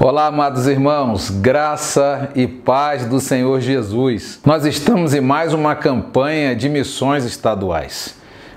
Olá, amados irmãos, graça e paz do Senhor Jesus. Nós estamos em mais uma campanha de missões estaduais,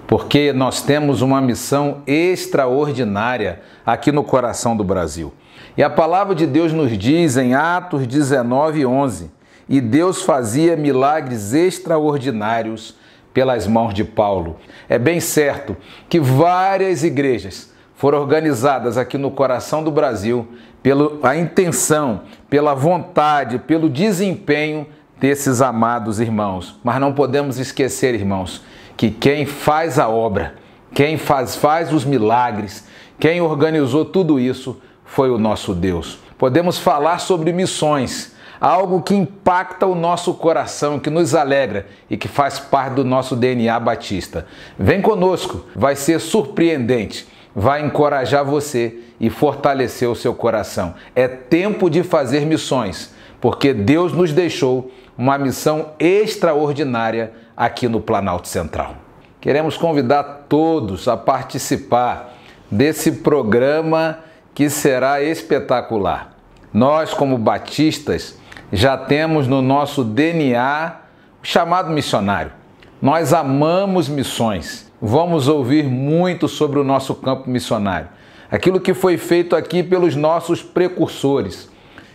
porque nós temos uma missão extraordinária aqui no coração do Brasil. E a palavra de Deus nos diz em Atos 19:11, e Deus fazia milagres extraordinários pelas mãos de Paulo. É bem certo que várias igrejas foram organizadas aqui no coração do Brasil pela intenção, pela vontade, pelo desempenho desses amados irmãos. Mas não podemos esquecer, irmãos, que quem faz a obra, quem faz os milagres, quem organizou tudo isso foi o nosso Deus. Podemos falar sobre missões, algo que impacta o nosso coração, que nos alegra e que faz parte do nosso DNA batista. Vem conosco, vai ser surpreendente, vai encorajar você e fortalecer o seu coração. É tempo de fazer missões, porque Deus nos deixou uma missão extraordinária aqui no Planalto Central. Queremos convidar todos a participar desse programa que será espetacular. Nós, como batistas, já temos no nosso DNA o chamado missionário. Nós amamos missões. Vamos ouvir muito sobre o nosso campo missionário, aquilo que foi feito aqui pelos nossos precursores.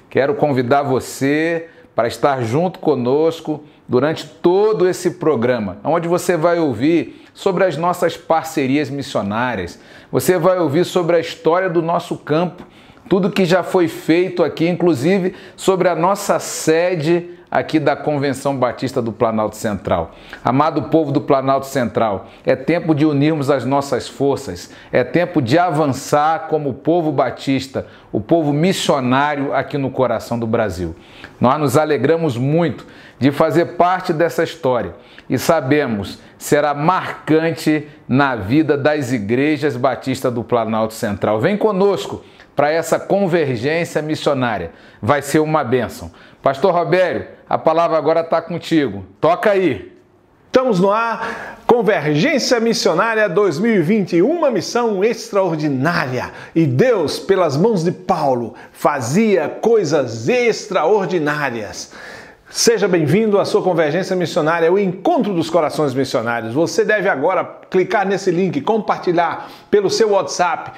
Quero convidar você para estar junto conosco durante todo esse programa, onde você vai ouvir sobre as nossas parcerias missionárias, você vai ouvir sobre a história do nosso campo, tudo que já foi feito aqui, inclusive sobre a nossa sede aqui da Convenção Batista do Planalto Central. Amado povo do Planalto Central, é tempo de unirmos as nossas forças, é tempo de avançar como povo batista, o povo missionário aqui no coração do Brasil. Nós nos alegramos muito de fazer parte dessa história e sabemos será marcante na vida das igrejas batistas do Planalto Central. Vem conosco para essa convergência missionária. Vai ser uma bênção. Pastor Robério, a palavra agora está contigo. Toca aí. Estamos no ar, Convergência Missionária 2020, uma missão extraordinária. E Deus, pelas mãos de Paulo, fazia coisas extraordinárias. Seja bem-vindo à sua Convergência Missionária, o encontro dos corações missionários. Você deve agora clicar nesse link, compartilhar pelo seu WhatsApp,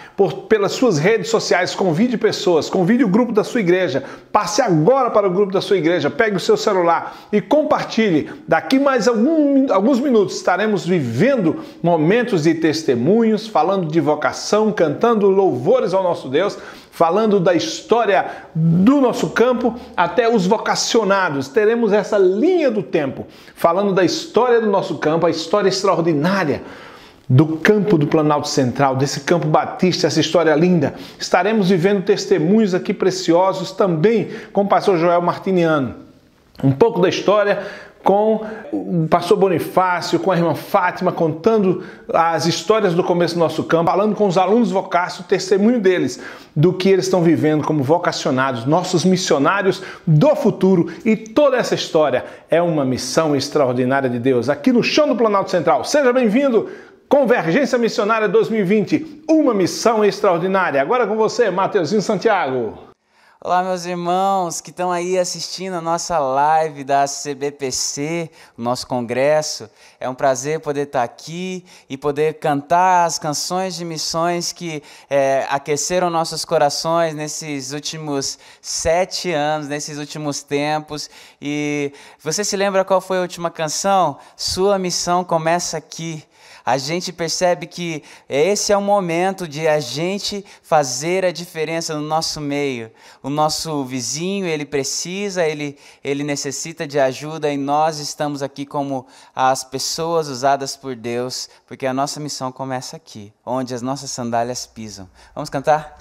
pelas suas redes sociais, convide pessoas, convide o grupo da sua igreja, passe agora para o grupo da sua igreja, pegue o seu celular e compartilhe. Daqui mais alguns minutos estaremos vivendo momentos de testemunhos, falando de vocação, cantando louvores ao nosso Deus, falando da história do nosso campo até os vocacionados. Teremos essa linha do tempo, falando da história do nosso campo, a história extraordinária do campo do Planalto Central, desse campo batista, essa história linda. Estaremos vivendo testemunhos aqui preciosos também com o pastor Joel Martiniano. Um pouco da história com o pastor Bonifácio, com a irmã Fátima, contando as histórias do começo do nosso campo, falando com os alunos Vocácio, o testemunho deles, do que eles estão vivendo como vocacionados, nossos missionários do futuro. E toda essa história é uma missão extraordinária de Deus, aqui no chão do Planalto Central. Seja bem-vindo, Convergência Missionária 2020, uma missão extraordinária. Agora com você, Mateuzinho Santiago. Olá, meus irmãos que estão aí assistindo a nossa live da CBPC, o nosso congresso. É um prazer poder estar aqui e poder cantar as canções de missões que aqueceram nossos corações nesses últimos 7 anos, nesses últimos tempos. E você se lembra qual foi a última canção? Sua missão começa aqui. A gente percebe que esse é o momento de a gente fazer a diferença no nosso meio. O nosso vizinho, ele precisa, ele necessita de ajuda e nós estamos aqui como as pessoas usadas por Deus, porque a nossa missão começa aqui, onde as nossas sandálias pisam. Vamos cantar?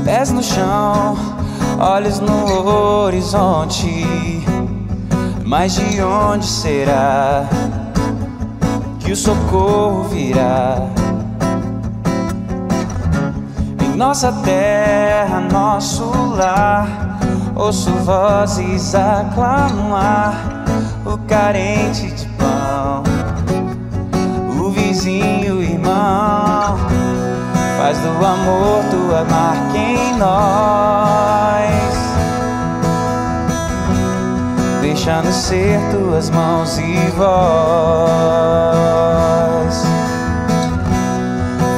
Pés no chão, olhos no horizonte, mas de onde será que o socorro virá? Em nossa terra, nosso lar, ouço vozes a clamar, o carente de pão, o vizinho, irmão, faz do amor tua marca em nós, deixa-nos ser tuas mãos e voz.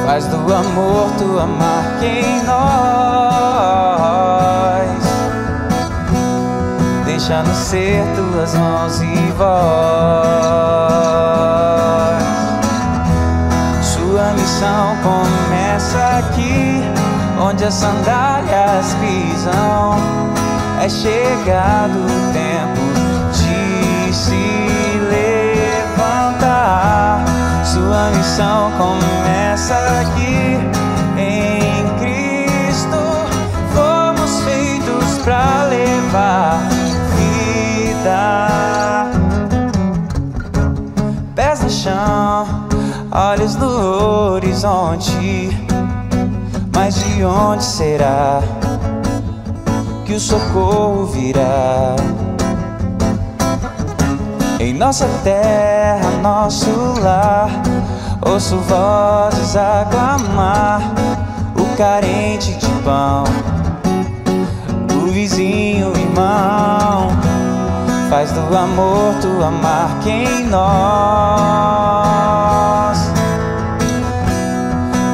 Faz do amor tua marca em nós, deixa-nos ser tuas mãos e voz. Sua missão começa aqui, onde as sandálias pisam. É chegado o tempo de se levantar. Sua missão começa aqui, em Cristo fomos feitos para levar vida. Pés no chão, olhos no horizonte, mas de onde será que o socorro virá? Em nossa terra, nosso lar, ouço vozes a clamar, o carente de pão, o vizinho, irmão, faz do amor tua marca em nós,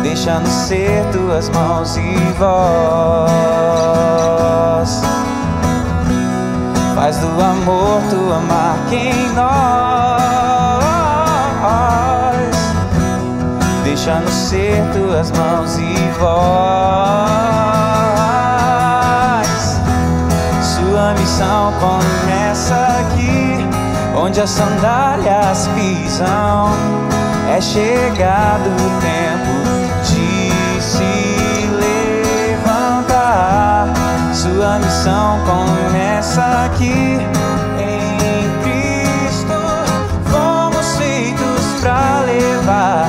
deixa-nos ser tuas mãos e voz. Faz do amor tua marca em nós, deixa-nos ser tuas mãos e voz. Sua missão começa aqui, onde as sandálias pisam. É chegado o tempo de se levantar. Sua missão começa aqui, em Cristo fomos feitos para levar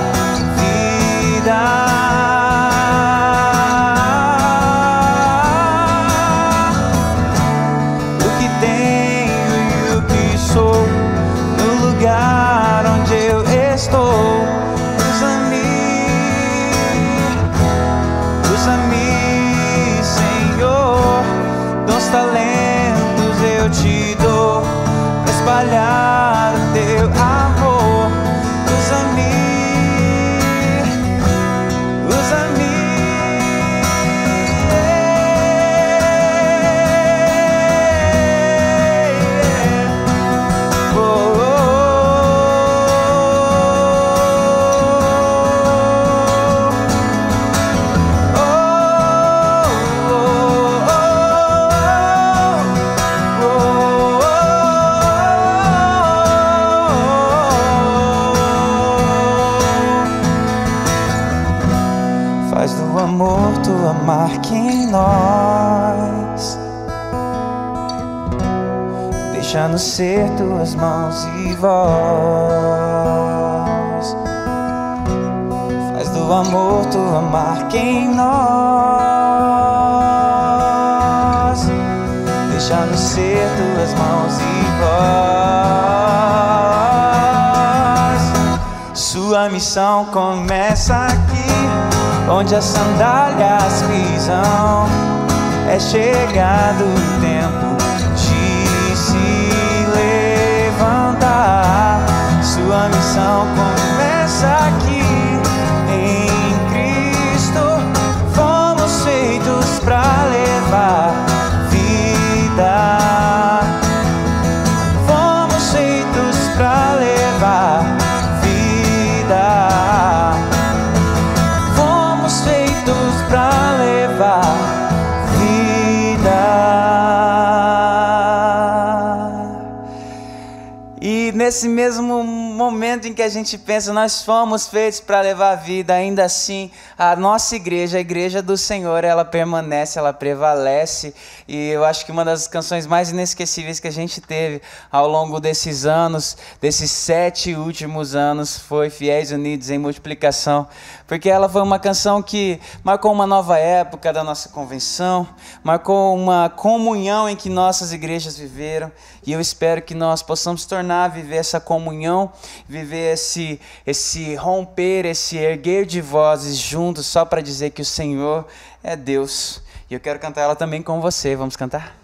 vida. O que tenho e o que sou, no lugar onde eu estou, usa-me, Senhor. Dons, talentos eu te dou pra espalhar o teu amor. Usa-me, usa-me. Oh, oh, faz do amor tua marca em nós, deixa-nos ser tuas mãos e voz. Faz do amor tua marca em nós, deixa-nos ser tuas mãos e voz. Sua missão começa aqui, onde as sandálias pisam. É chegado o tempo de se levantar. Sua missão começa aqui, em Cristo fomos feitos para levar vida. Fomos feitos para levar vida. Pra levar vida. E nesse mesmo momento em que a gente pensa, nós fomos feitos para levar a vida, ainda assim, a nossa igreja, a igreja do Senhor, ela permanece, ela prevalece. E eu acho que uma das canções mais inesquecíveis que a gente teve ao longo desses anos, desses 7 últimos anos, foi Fiéis Unidos em Multiplicação, porque ela foi uma canção que marcou uma nova época da nossa convenção, marcou uma comunhão em que nossas igrejas viveram, e eu espero que nós possamos viver essa comunhão, viver esse romper, esse erguer de vozes juntos, só para dizer que o Senhor é Deus. E eu quero cantar ela também com você. Vamos cantar?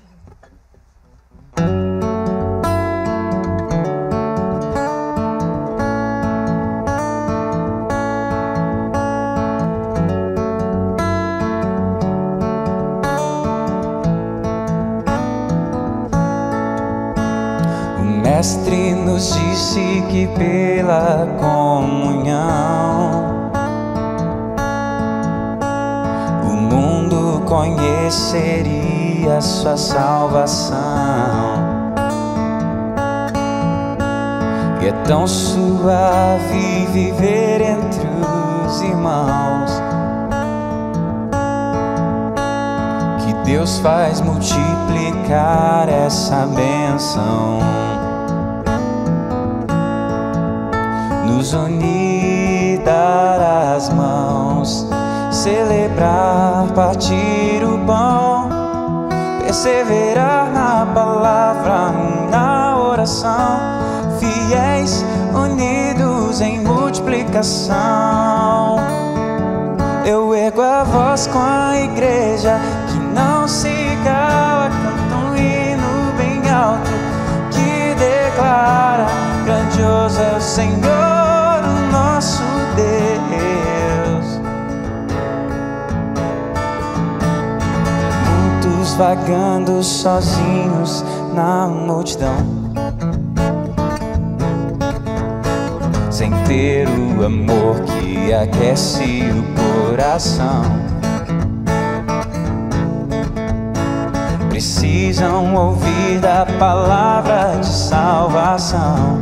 O Mestre nos disse que pela comunhão o mundo conheceria sua salvação. E é tão suave viver entre os irmãos, que Deus faz multiplicar essa bênção. Nos unir, dar as mãos, celebrar, partir o pão, perseverar na palavra, na oração, fiéis, unidos em multiplicação. Eu ergo a voz com a igreja que não se cala, canta um hino bem alto que declara: grandioso é o Senhor, o nosso Deus. Muitos vagando sozinhos na multidão, sem ter o amor que aquece o coração. Precisam ouvir da palavra de salvação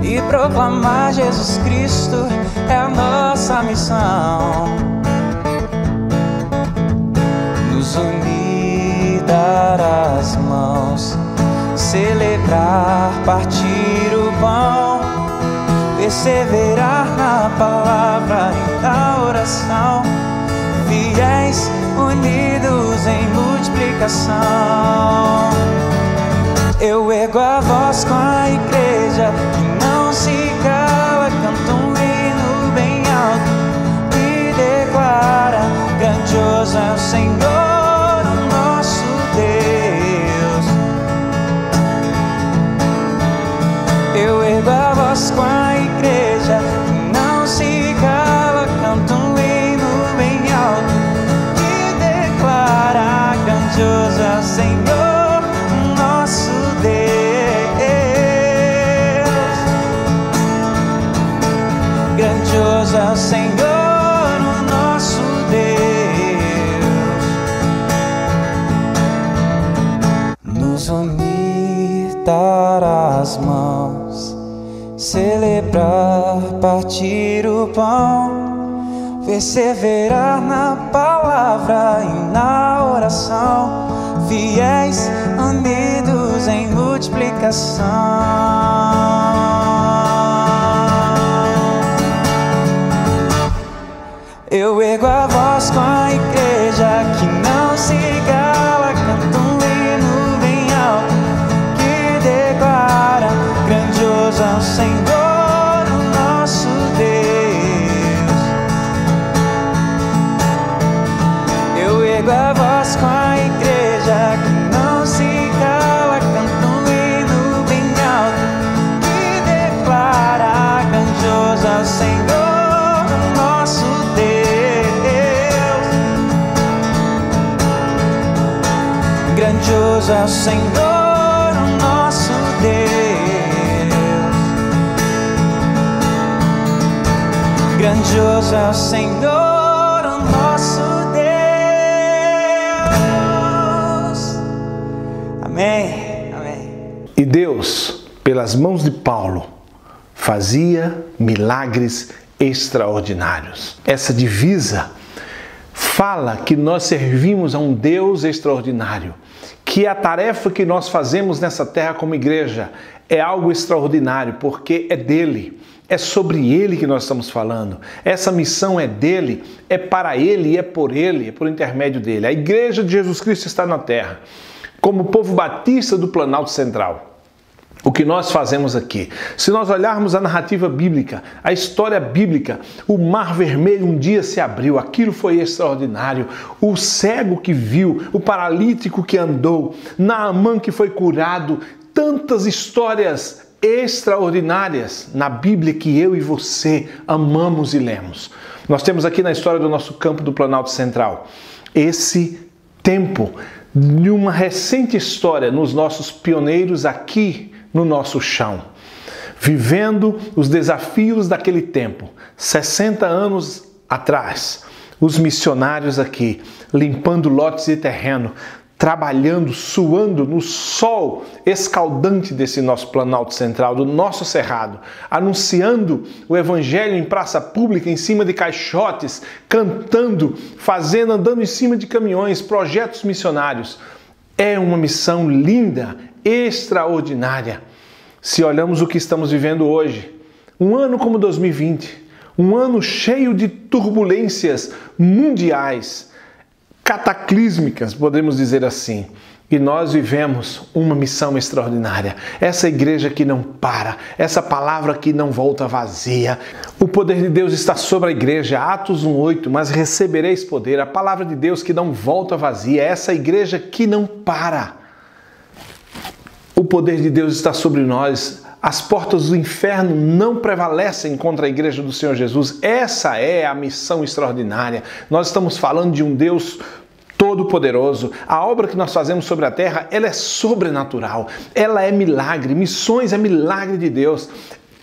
e proclamar Jesus Cristo é a nossa missão. Nos unir, dar as mãos, celebrar, partir o pão, perseverar na palavra e na oração, fiéis, unidos em multiplicação. Eu ergo a voz com a igreja que não se cala, canta um hino bem alto e declara: grandioso é o Senhor, o nosso Deus. Eu ergo a voz com a igreja que não se cala, canta um hino bem alto que declara: grandioso é o Senhor, o nosso Deus. Grandioso é o Senhor, o nosso Deus. Nos unir, dar as mãos, celebrar, partir o pão, perseverar na palavra e na oração, fiéis, unidos em multiplicação. Eu ergo a voz com a igreja que não se cala, canta um hino bem alto que declara: grandioso é o Senhor, o nosso Deus. Eu ergo a voz com a igreja que não se cala, canta um hino bem alto que declara: grandioso é o Senhor, o nosso Deus. Grandioso é o Senhor, o nosso Deus. Grandioso é o Senhor, o nosso Deus. Amém, amém. Deus, pelas mãos de Paulo, fazia milagres extraordinários. Essa divisa fala que nós servimos a um Deus extraordinário, que a tarefa que nós fazemos nessa terra como igreja é algo extraordinário, porque é dele. É sobre ele que nós estamos falando. Essa missão é dele, é para ele e é por intermédio dele. A igreja de Jesus Cristo está na terra, como povo batista do Planalto Central. O que nós fazemos aqui? Se nós olharmos a narrativa bíblica, a história bíblica, o Mar Vermelho um dia se abriu, aquilo foi extraordinário. O cego que viu, o paralítico que andou, Naamã que foi curado, tantas histórias extraordinárias na Bíblia que eu e você amamos e lemos. Nós temos aqui na história do nosso campo do Planalto Central esse tempo de uma recente história nos nossos pioneiros aqui no nosso chão, vivendo os desafios daquele tempo, 60 anos atrás, os missionários aqui, limpando lotes de terreno, trabalhando, suando no sol escaldante desse nosso Planalto Central, do nosso cerrado, anunciando o evangelho em praça pública, em cima de caixotes, cantando, fazendo, andando em cima de caminhões, projetos missionários. É uma missão linda, extraordinária. Se olhamos o que estamos vivendo hoje, um ano como 2020, um ano cheio de turbulências mundiais, cataclísmicas, podemos dizer assim. E nós vivemos uma missão extraordinária. Essa igreja que não para, essa palavra que não volta vazia. O poder de Deus está sobre a igreja, Atos 1:8, mas recebereis poder. A palavra de Deus que não volta vazia, essa igreja que não para. O poder de Deus está sobre nós. As portas do inferno não prevalecem contra a igreja do Senhor Jesus. Essa é a missão extraordinária. Nós estamos falando de um Deus todo-poderoso. A obra que nós fazemos sobre a terra, ela é sobrenatural. Ela é milagre. Missões é milagre de Deus.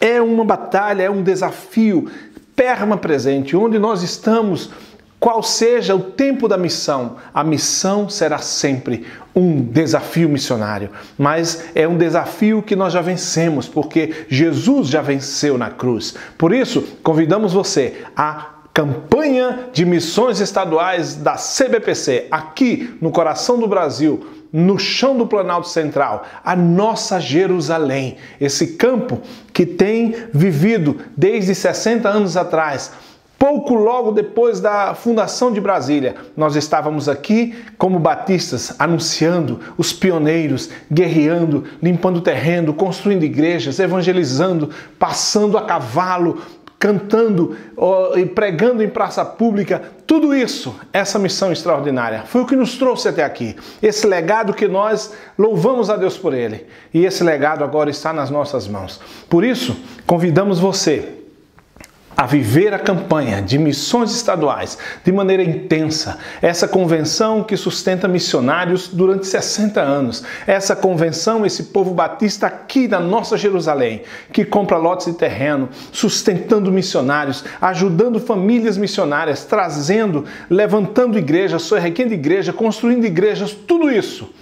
É uma batalha, é um desafio perma-presente. Onde nós estamos, qual seja o tempo da missão, a missão será sempre um desafio missionário. Mas é um desafio que nós já vencemos, porque Jesus já venceu na cruz. Por isso, convidamos você a campanha de missões estaduais da CBPC, aqui no coração do Brasil, no chão do Planalto Central, a nossa Jerusalém, esse campo que tem vivido desde 60 anos atrás. Pouco logo depois da fundação de Brasília, nós estávamos aqui como batistas, anunciando, os pioneiros, guerreando, limpando terreno, construindo igrejas, evangelizando, passando a cavalo, cantando e pregando em praça pública. Tudo isso, essa missão extraordinária, foi o que nos trouxe até aqui. Esse legado que nós louvamos a Deus por ele. E esse legado agora está nas nossas mãos. Por isso, convidamos você a viver a campanha de missões estaduais de maneira intensa. Essa convenção que sustenta missionários durante 60 anos. Essa convenção, esse povo batista aqui na nossa Jerusalém, que compra lotes de terreno, sustentando missionários, ajudando famílias missionárias, trazendo, levantando igrejas, erguendo igreja, construindo igrejas, tudo isso.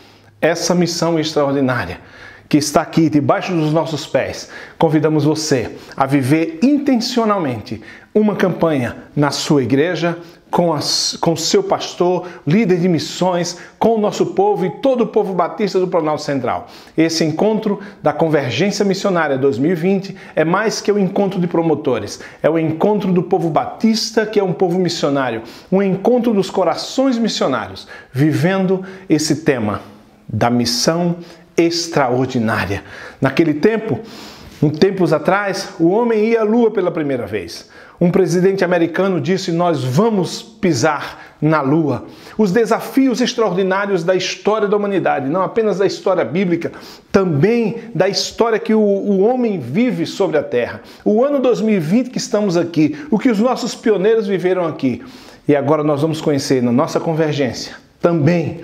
Essa missão extraordinária que está aqui debaixo dos nossos pés, convidamos você a viver intencionalmente uma campanha na sua igreja, com o seu pastor, líder de missões, com o nosso povo e todo o povo batista do Planalto Central. Esse encontro da Convergência Missionária 2020 é mais que o encontro de promotores, é o encontro do povo batista, que é um povo missionário, um encontro dos corações missionários, vivendo esse tema da missão extraordinária. Naquele tempo, tempos atrás, o homem ia à lua pela primeira vez. Um presidente americano disse: nós vamos pisar na lua. Os desafios extraordinários da história da humanidade, não apenas da história bíblica, também da história que o homem vive sobre a terra. O ano 2020 que estamos aqui, o que os nossos pioneiros viveram aqui. E agora nós vamos conhecer na nossa convergência também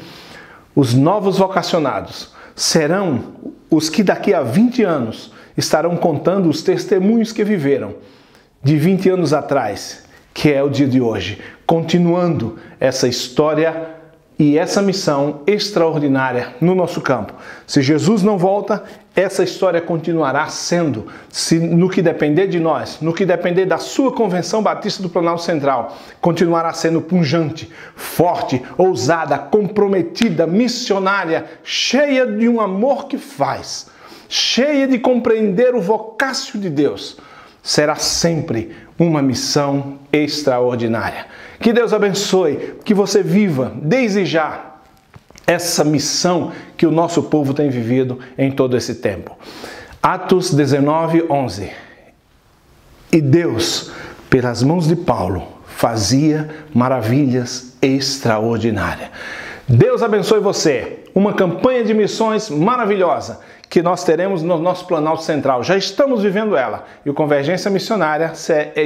os novos vocacionados. Serão os que daqui a 20 anos estarão contando os testemunhos que viveram de 20 anos atrás, que é o dia de hoje, continuando essa história e essa missão extraordinária no nosso campo. Se Jesus não volta, essa história continuará sendo, no que depender de nós, no que depender da sua Convenção Batista do Planalto Central, continuará sendo pujante, forte, ousada, comprometida, missionária, cheia de um amor que faz, cheia de compreender o vocácio de Deus. Será sempre uma missão extraordinária. Que Deus abençoe, que você viva desde já essa missão que o nosso povo tem vivido em todo esse tempo. Atos 19:11. E Deus, pelas mãos de Paulo, fazia maravilhas extraordinárias. Deus abençoe você. Uma campanha de missões maravilhosa que nós teremos no nosso Planalto Central. Já estamos vivendo ela. E o Convergência Missionária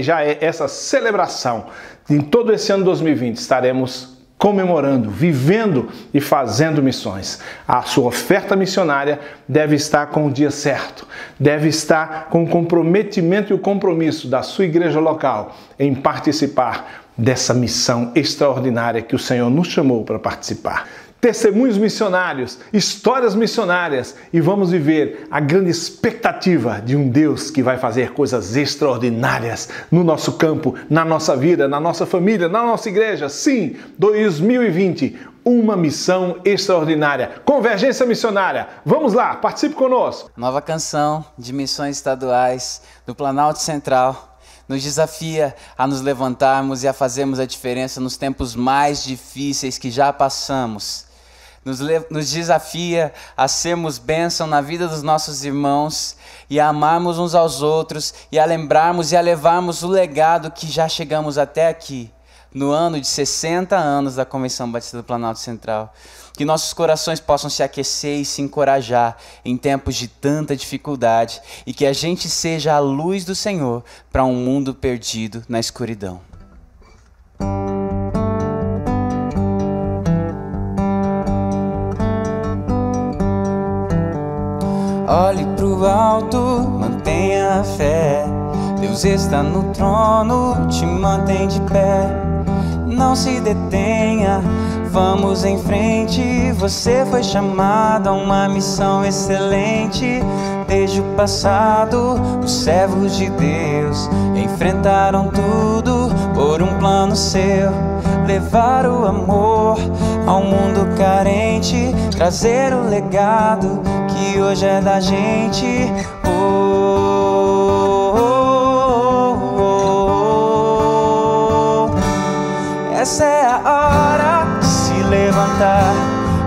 já é essa celebração. Em todo esse ano 2020 estaremos comemorando, vivendo e fazendo missões. A sua oferta missionária deve estar com o dia certo, deve estar com o comprometimento e o compromisso da sua igreja local em participar dessa missão extraordinária que o Senhor nos chamou para participar. Testemunhos missionários, histórias missionárias, e vamos viver a grande expectativa de um Deus que vai fazer coisas extraordinárias no nosso campo, na nossa vida, na nossa família, na nossa igreja. Sim, 2020, uma missão extraordinária. Convergência Missionária. Vamos lá, participe conosco. Nova canção de missões estaduais do Planalto Central nos desafia a nos levantarmos e a fazermos a diferença nos tempos mais difíceis que já passamos. Nos desafia a sermos bênção na vida dos nossos irmãos e a amarmos uns aos outros e a lembrarmos e a levarmos o legado que já chegamos até aqui, no ano de 60 anos da Convenção Batista do Planalto Central. Que nossos corações possam se aquecer e se encorajar em tempos de tanta dificuldade e que a gente seja a luz do Senhor para um mundo perdido na escuridão. Olhe pro alto, mantenha a fé. Deus está no trono, te mantém de pé. Não se detenha, vamos em frente. Você foi chamado a uma missão excelente. Desde o passado, os servos de Deus enfrentaram tudo por um plano seu. Levar o amor ao mundo carente, trazer o legado que hoje é da gente. Essa é a hora de se levantar.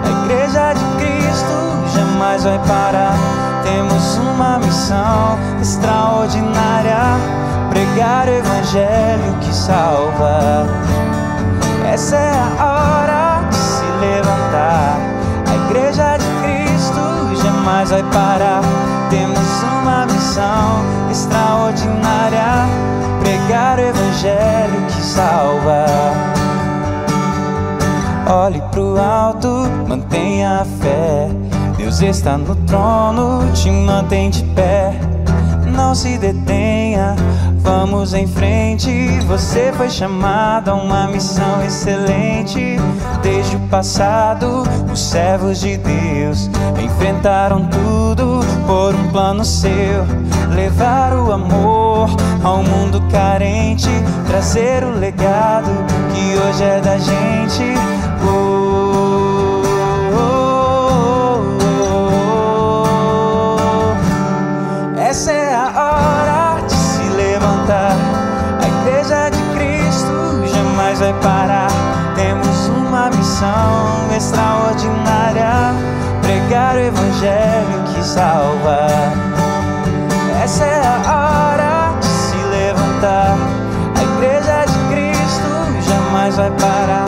A Igreja de Cristo jamais vai parar. Temos uma missão extraordinária: pregar o Evangelho que salva. Essa é a hora de se levantar. A Igreja de Cristo jamais vai parar. Temos uma missão extraordinária: pregar o Evangelho que salva. Olhe pro alto, mantenha a fé. Deus está no trono, te mantém de pé. Não se detenha, vamos em frente. Você foi chamado a uma missão excelente. Desde o passado, os servos de Deus enfrentaram tudo por um plano seu. Levar o amor ao mundo carente, trazer o legado que hoje é da gente. Essa é a hora de se levantar. A Igreja de Cristo jamais vai parar. Temos uma missão extraordinária: pregar o Evangelho que salva. Essa é a hora de se levantar. A Igreja de Cristo jamais vai parar.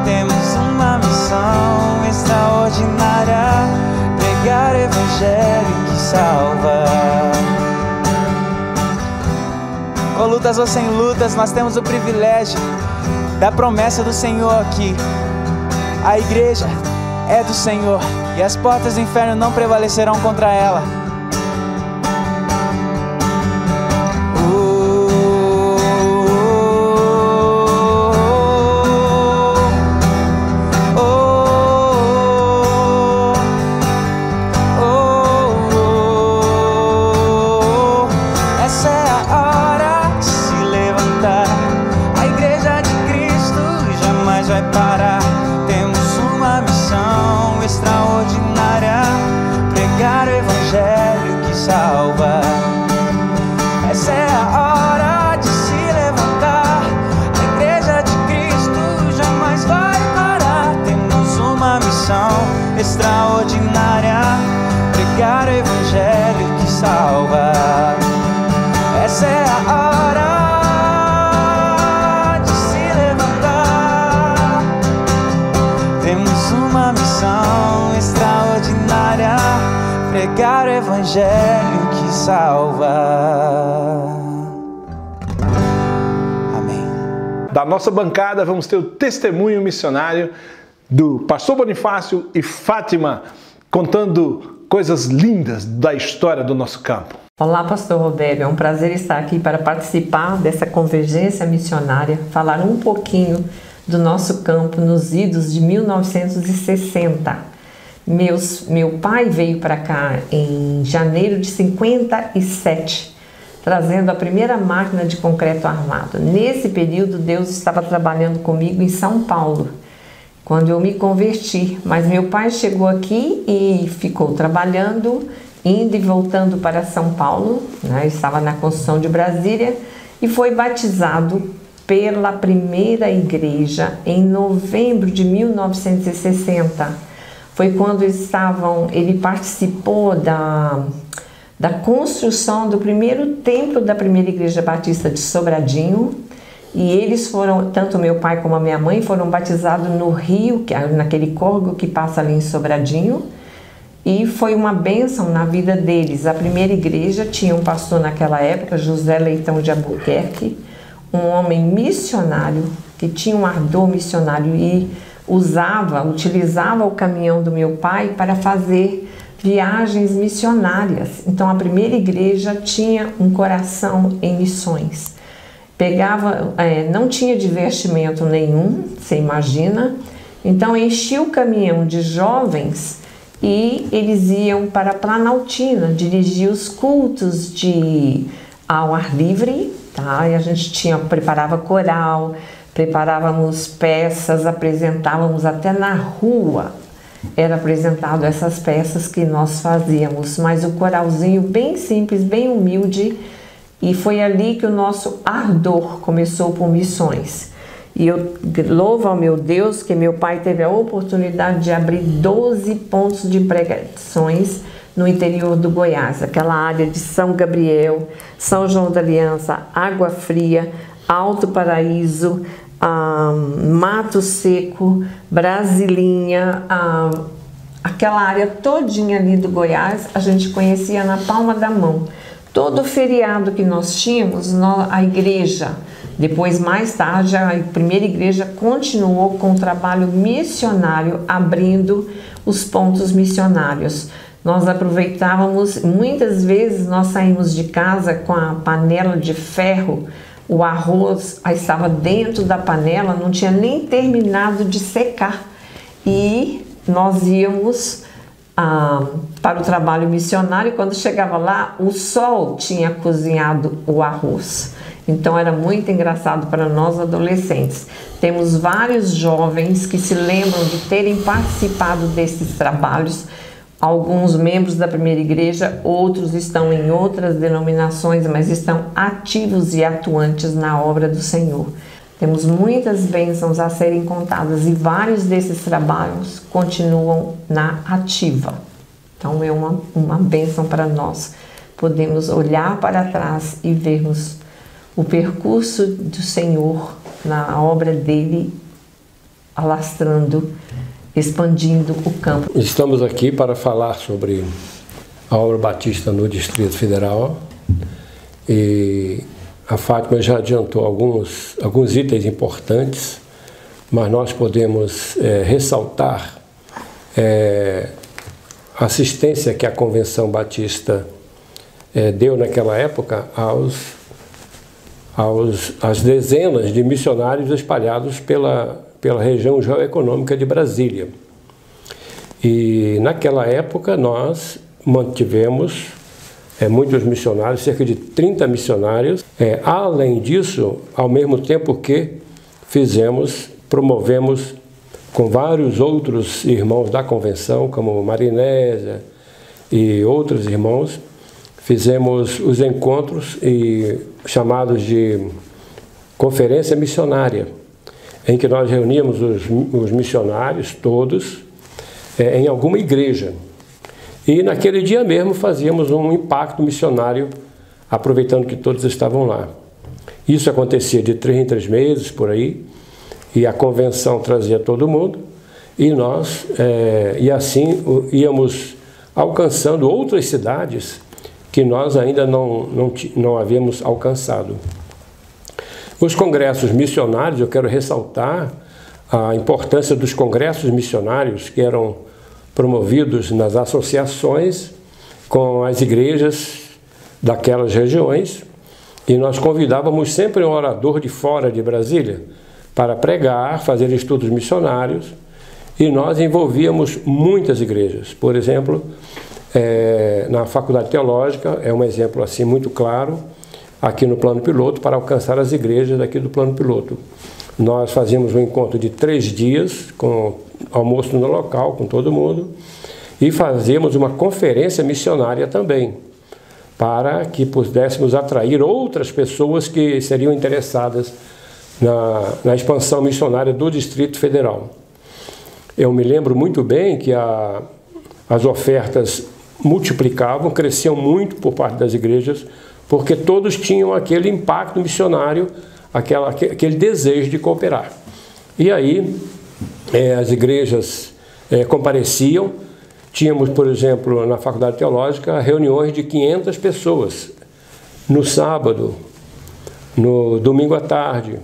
Temos uma missão extraordinária: pregar o Evangelho que salva. Com lutas ou sem lutas, nós temos o privilégio da promessa do Senhor aqui. A igreja é do Senhor e as portas do inferno não prevalecerão contra ela. Oh, mais vai parar. Temos uma missão extraordinária: pregar o evangelho que salva. Essa é a hora de se levantar. A igreja de Cristo jamais vai parar. Temos uma missão extraordinária: pregar o evangelho que salva. Essa é a hora de se levantar. Temos uma missão extraordinária: pregar o evangelho que salva. Amém. Da nossa bancada vamos ter o testemunho missionário do pastor Bonifácio e Fátima, contando coisas lindas da história do nosso campo. Olá, pastor Robério, é um prazer estar aqui para participar dessa convergência missionária, falar um pouquinho do nosso campo nos idos de 1960. Meu pai veio para cá em janeiro de 57, trazendo a primeira máquina de concreto armado. Nesse período, Deus estava trabalhando comigo em São Paulo, quando eu me converti. Mas meu pai chegou aqui e ficou trabalhando, indo e voltando para São Paulo, né? Estava na construção de Brasília e foi batizado pela primeira igreja em novembro de 1960. Foi quando ele participou da construção do primeiro templo da primeira igreja batista de Sobradinho. E eles foram, tanto meu pai como a minha mãe, foram batizados no rio, naquele córrego que passa ali em Sobradinho. E foi uma bênção na vida deles. A primeira igreja tinha um pastor naquela época, José Leitão de Albuquerque, um homem missionário, que tinha um ardor missionário e utilizava o caminhão do meu pai para fazer viagens missionárias. Então a primeira igreja tinha um coração em missões. Não tinha divertimento nenhum, você imagina. Então enchia o caminhão de jovens e eles iam para a Planaltina dirigir os cultos ao ar livre, tá? E a gente preparava coral, preparávamos peças, apresentávamos até na rua. Era apresentado essas peças que nós fazíamos, mas o coralzinho bem simples, bem humilde. E foi ali que o nosso ardor começou por missões. E eu louvo ao meu Deus que meu pai teve a oportunidade de abrir 12 pontos de pregações no interior do Goiás, aquela área de São Gabriel, São João da Aliança, Água Fria, Alto Paraíso, Mato Seco, Brasilinha, aquela área todinha ali do Goiás, a gente conhecia na palma da mão. Todo feriado que nós tínhamos, a igreja, depois mais tarde a primeira igreja continuou com o trabalho missionário, abrindo os pontos missionários. Nós aproveitávamos, muitas vezes nós saímos de casa com a panela de ferro, o arroz estava dentro da panela, não tinha nem terminado de secar. E nós íamos para o trabalho missionário e quando chegava lá, o sol tinha cozinhado o arroz. Então era muito engraçado para nós adolescentes. Temos vários jovens que se lembram de terem participado desses trabalhos, alguns membros da primeira igreja, outros estão em outras denominações, mas estão ativos e atuantes na obra do Senhor. Temos muitas bênçãos a serem contadas e vários desses trabalhos continuam na ativa. Então é uma bênção para nós. Podemos olhar para trás e vermos o percurso do Senhor na obra dele, alastrando, expandindo o campo. Estamos aqui para falar sobre a obra batista no Distrito Federal e a Fátima já adiantou alguns itens importantes, mas nós podemos ressaltar a assistência que a Convenção Batista deu naquela época às dezenas de missionários espalhados pela região geoeconômica de Brasília. E naquela época nós mantivemos muitos missionários, cerca de 30 missionários. Além disso, ao mesmo tempo que fizemos promovemos com vários outros irmãos da convenção, como Marinésia e outros irmãos, fizemos os encontros chamados de conferência missionária, em que nós reuníamos os missionários todos em alguma igreja. E naquele dia mesmo fazíamos um impacto missionário, aproveitando que todos estavam lá. Isso acontecia de 3 em 3 meses, por aí, e a convenção trazia todo mundo, e nós, e assim íamos alcançando outras cidades que nós ainda não havíamos alcançado. Os congressos missionários, eu quero ressaltar a importância dos congressos missionários que eram promovidos nas associações com as igrejas daquelas regiões, e nós convidávamos sempre um orador de fora de Brasília para pregar, fazer estudos missionários, e nós envolvíamos muitas igrejas. Por exemplo, na Faculdade Teológica, é um exemplo assim muito claro, aqui no Plano Piloto, para alcançar as igrejas daqui do Plano Piloto. Nós fazíamos um encontro de 3 dias, com almoço no local, com todo mundo, e fazíamos uma conferência missionária também, para que pudéssemos atrair outras pessoas que seriam interessadas na expansão missionária do Distrito Federal. Eu me lembro muito bem que as ofertas multiplicavam, cresciam muito por parte das igrejas, porque todos tinham aquele impacto missionário, aquele desejo de cooperar. E aí as igrejas compareciam. Tínhamos, por exemplo, na Faculdade Teológica, reuniões de 500 pessoas no sábado, no domingo à tarde.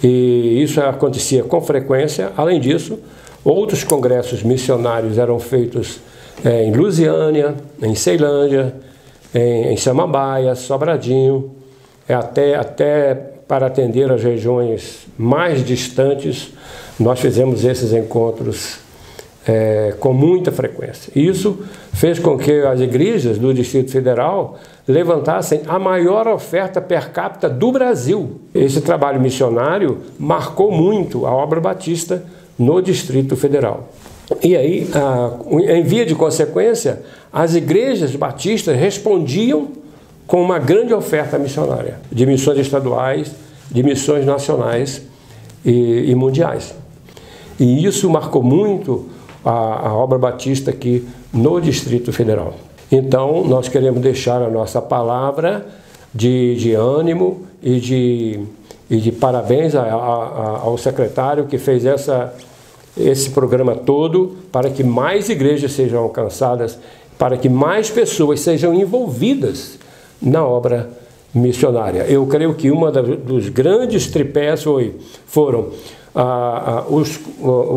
E isso acontecia com frequência. Além disso, outros congressos missionários eram feitos em Lusiânia, em Ceilândia, em Samambaia, Sobradinho, até para atender as regiões mais distantes. Nós fizemos esses encontros com muita frequência. Isso fez com que as igrejas do Distrito Federal levantassem a maior oferta per capita do Brasil. Esse trabalho missionário marcou muito a obra batista no Distrito Federal. E aí, em via de consequência, as igrejas batistas respondiam com uma grande oferta missionária, de missões estaduais, de missões nacionais e mundiais. E isso marcou muito a obra batista aqui no Distrito Federal. Então, nós queremos deixar a nossa palavra de ânimo e de parabéns ao secretário que fez esse programa todo, para que mais igrejas sejam alcançadas, para que mais pessoas sejam envolvidas na obra missionária. Eu creio que uma dos grandes tripés foram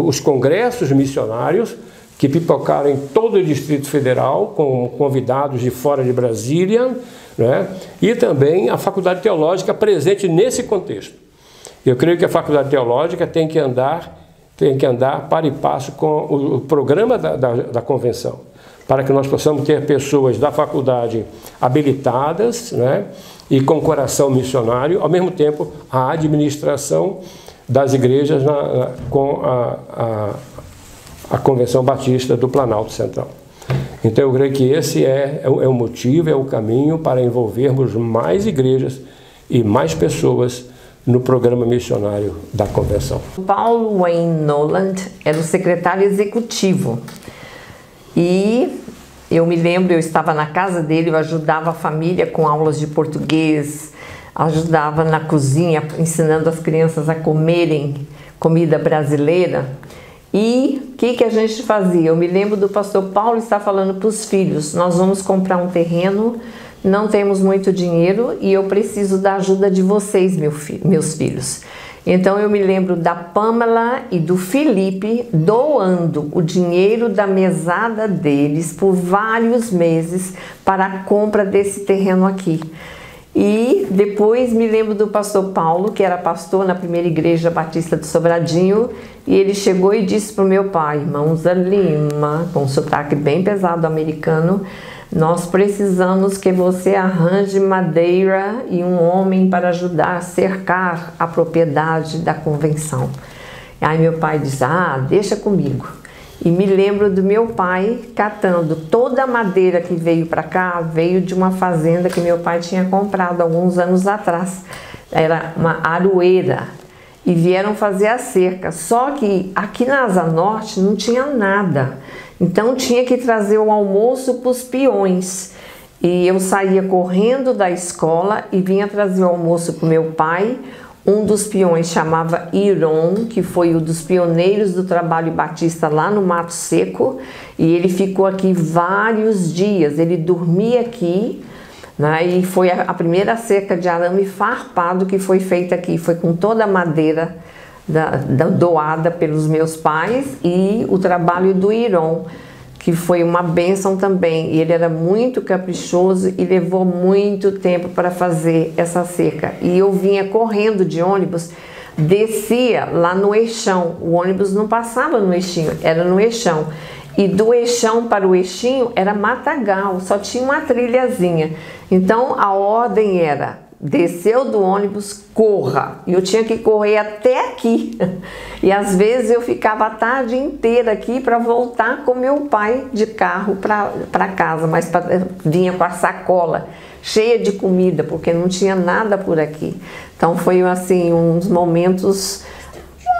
os congressos missionários, que pipocaram em todo o Distrito Federal, com convidados de fora de Brasília, né? E também a Faculdade Teológica presente nesse contexto. Eu creio que a Faculdade Teológica tem que andar para e passo com o programa da convenção, para que nós possamos ter pessoas da faculdade habilitadas, né? E com coração missionário, ao mesmo tempo a administração das igrejas com a Convenção Batista do Planalto Central. Então eu creio que esse é o motivo, é o caminho para envolvermos mais igrejas e mais pessoas no programa missionário da Convenção. Paulo Wayne Noland era o secretário executivo e eu me lembro, eu estava na casa dele, eu ajudava a família com aulas de português, ajudava na cozinha, ensinando as crianças a comerem comida brasileira. E o que a gente fazia? Eu me lembro do pastor Paulo estar falando para os filhos: nós vamos comprar um terreno, não temos muito dinheiro e eu preciso da ajuda de vocês, meus filhos. Então eu me lembro da Pamela e do Felipe doando o dinheiro da mesada deles por vários meses para a compra desse terreno aqui. E depois me lembro do pastor Paulo, que era pastor na primeira igreja batista de Sobradinho, e ele chegou e disse para o meu pai: irmão Zé Lima, com um sotaque bem pesado americano, nós precisamos que você arranje madeira e um homem para ajudar a cercar a propriedade da convenção. Aí meu pai diz, deixa comigo. E me lembro do meu pai catando toda a madeira que veio para cá, veio de uma fazenda que meu pai tinha comprado alguns anos atrás. Era uma aroeira. E vieram fazer a cerca. Só que aqui na Asa Norte não tinha nada. Então tinha que trazer o almoço para os peões. E eu saía correndo da escola e vinha trazer o almoço para o meu pai. Um dos peões chamava Iron, que foi um dos pioneiros do trabalho batista lá no Mato Seco. E ele ficou aqui vários dias. Ele dormia aqui, né? E foi a primeira cerca de arame farpado que foi feita aqui. Foi com toda a madeira doada pelos meus pais e o trabalho do Iron, que foi uma bênção também. E ele era muito caprichoso e levou muito tempo para fazer essa cerca. E eu vinha correndo de ônibus, descia lá no Eixão. O ônibus não passava no Eixinho, era no Eixão. E do Eixão para o Eixinho era matagal, só tinha uma trilhazinha. Então a ordem era: desceu do ônibus, corra. E eu tinha que correr até aqui. E às vezes eu ficava a tarde inteira aqui para voltar com meu pai de carro para casa, mas vinha com a sacola cheia de comida, porque não tinha nada por aqui. Então foi assim uns momentos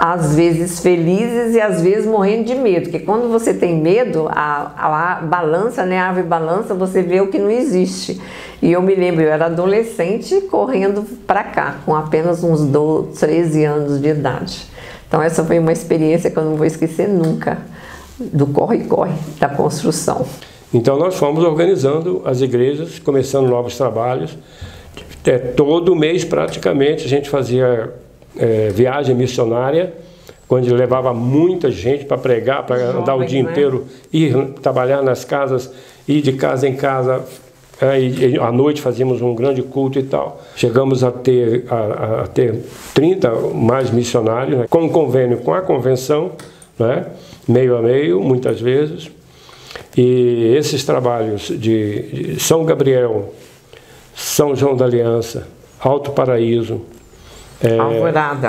às vezes felizes e às vezes morrendo de medo, porque quando você tem medo, a balança, né, a árvore balança, você vê o que não existe. E eu me lembro, eu era adolescente correndo para cá, com apenas uns 13 anos de idade. Então essa foi uma experiência que eu não vou esquecer nunca, do corre-corre da construção. Então nós fomos organizando as igrejas, começando novos trabalhos. Todo mês praticamente a gente fazia viagem missionária, quando levava muita gente para pregar, para andar o dia inteiro, ir trabalhar nas casas, ir de casa em casa, e à noite fazíamos um grande culto e tal. Chegamos a ter 30 mais missionários, né, com convênio com a convenção, né, meio a meio, muitas vezes. E esses trabalhos de São Gabriel, São João da Aliança, Alto Paraíso,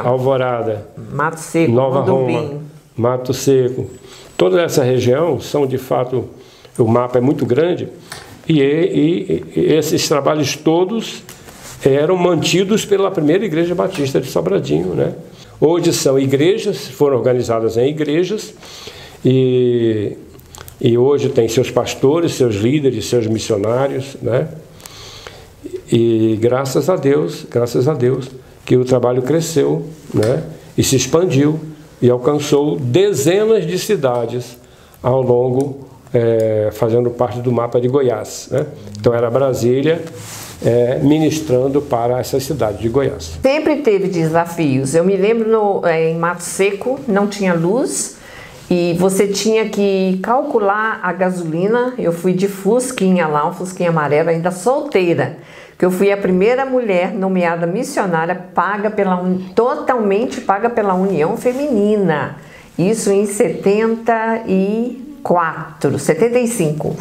Alvorada, Mato Seco, Nova Roma, Mato Seco, toda essa região são de fato, o mapa é muito grande, e esses trabalhos todos eram mantidos pela primeira igreja batista de Sobradinho, né? Hoje são igrejas, foram organizadas em igrejas, e hoje tem seus pastores, seus líderes, seus missionários, né? E graças a Deus que o trabalho cresceu, né? E se expandiu e alcançou dezenas de cidades ao longo, fazendo parte do mapa de Goiás, né? Então era Brasília ministrando para essa cidade de Goiás. Sempre teve desafios. Eu me lembro em Mato Seco não tinha luz e você tinha que calcular a gasolina. Eu fui de Fusquinha lá, um Fusquinha amarelo, ainda solteira. Que eu fui a primeira mulher nomeada missionária totalmente paga pela União Feminina. Isso em 75.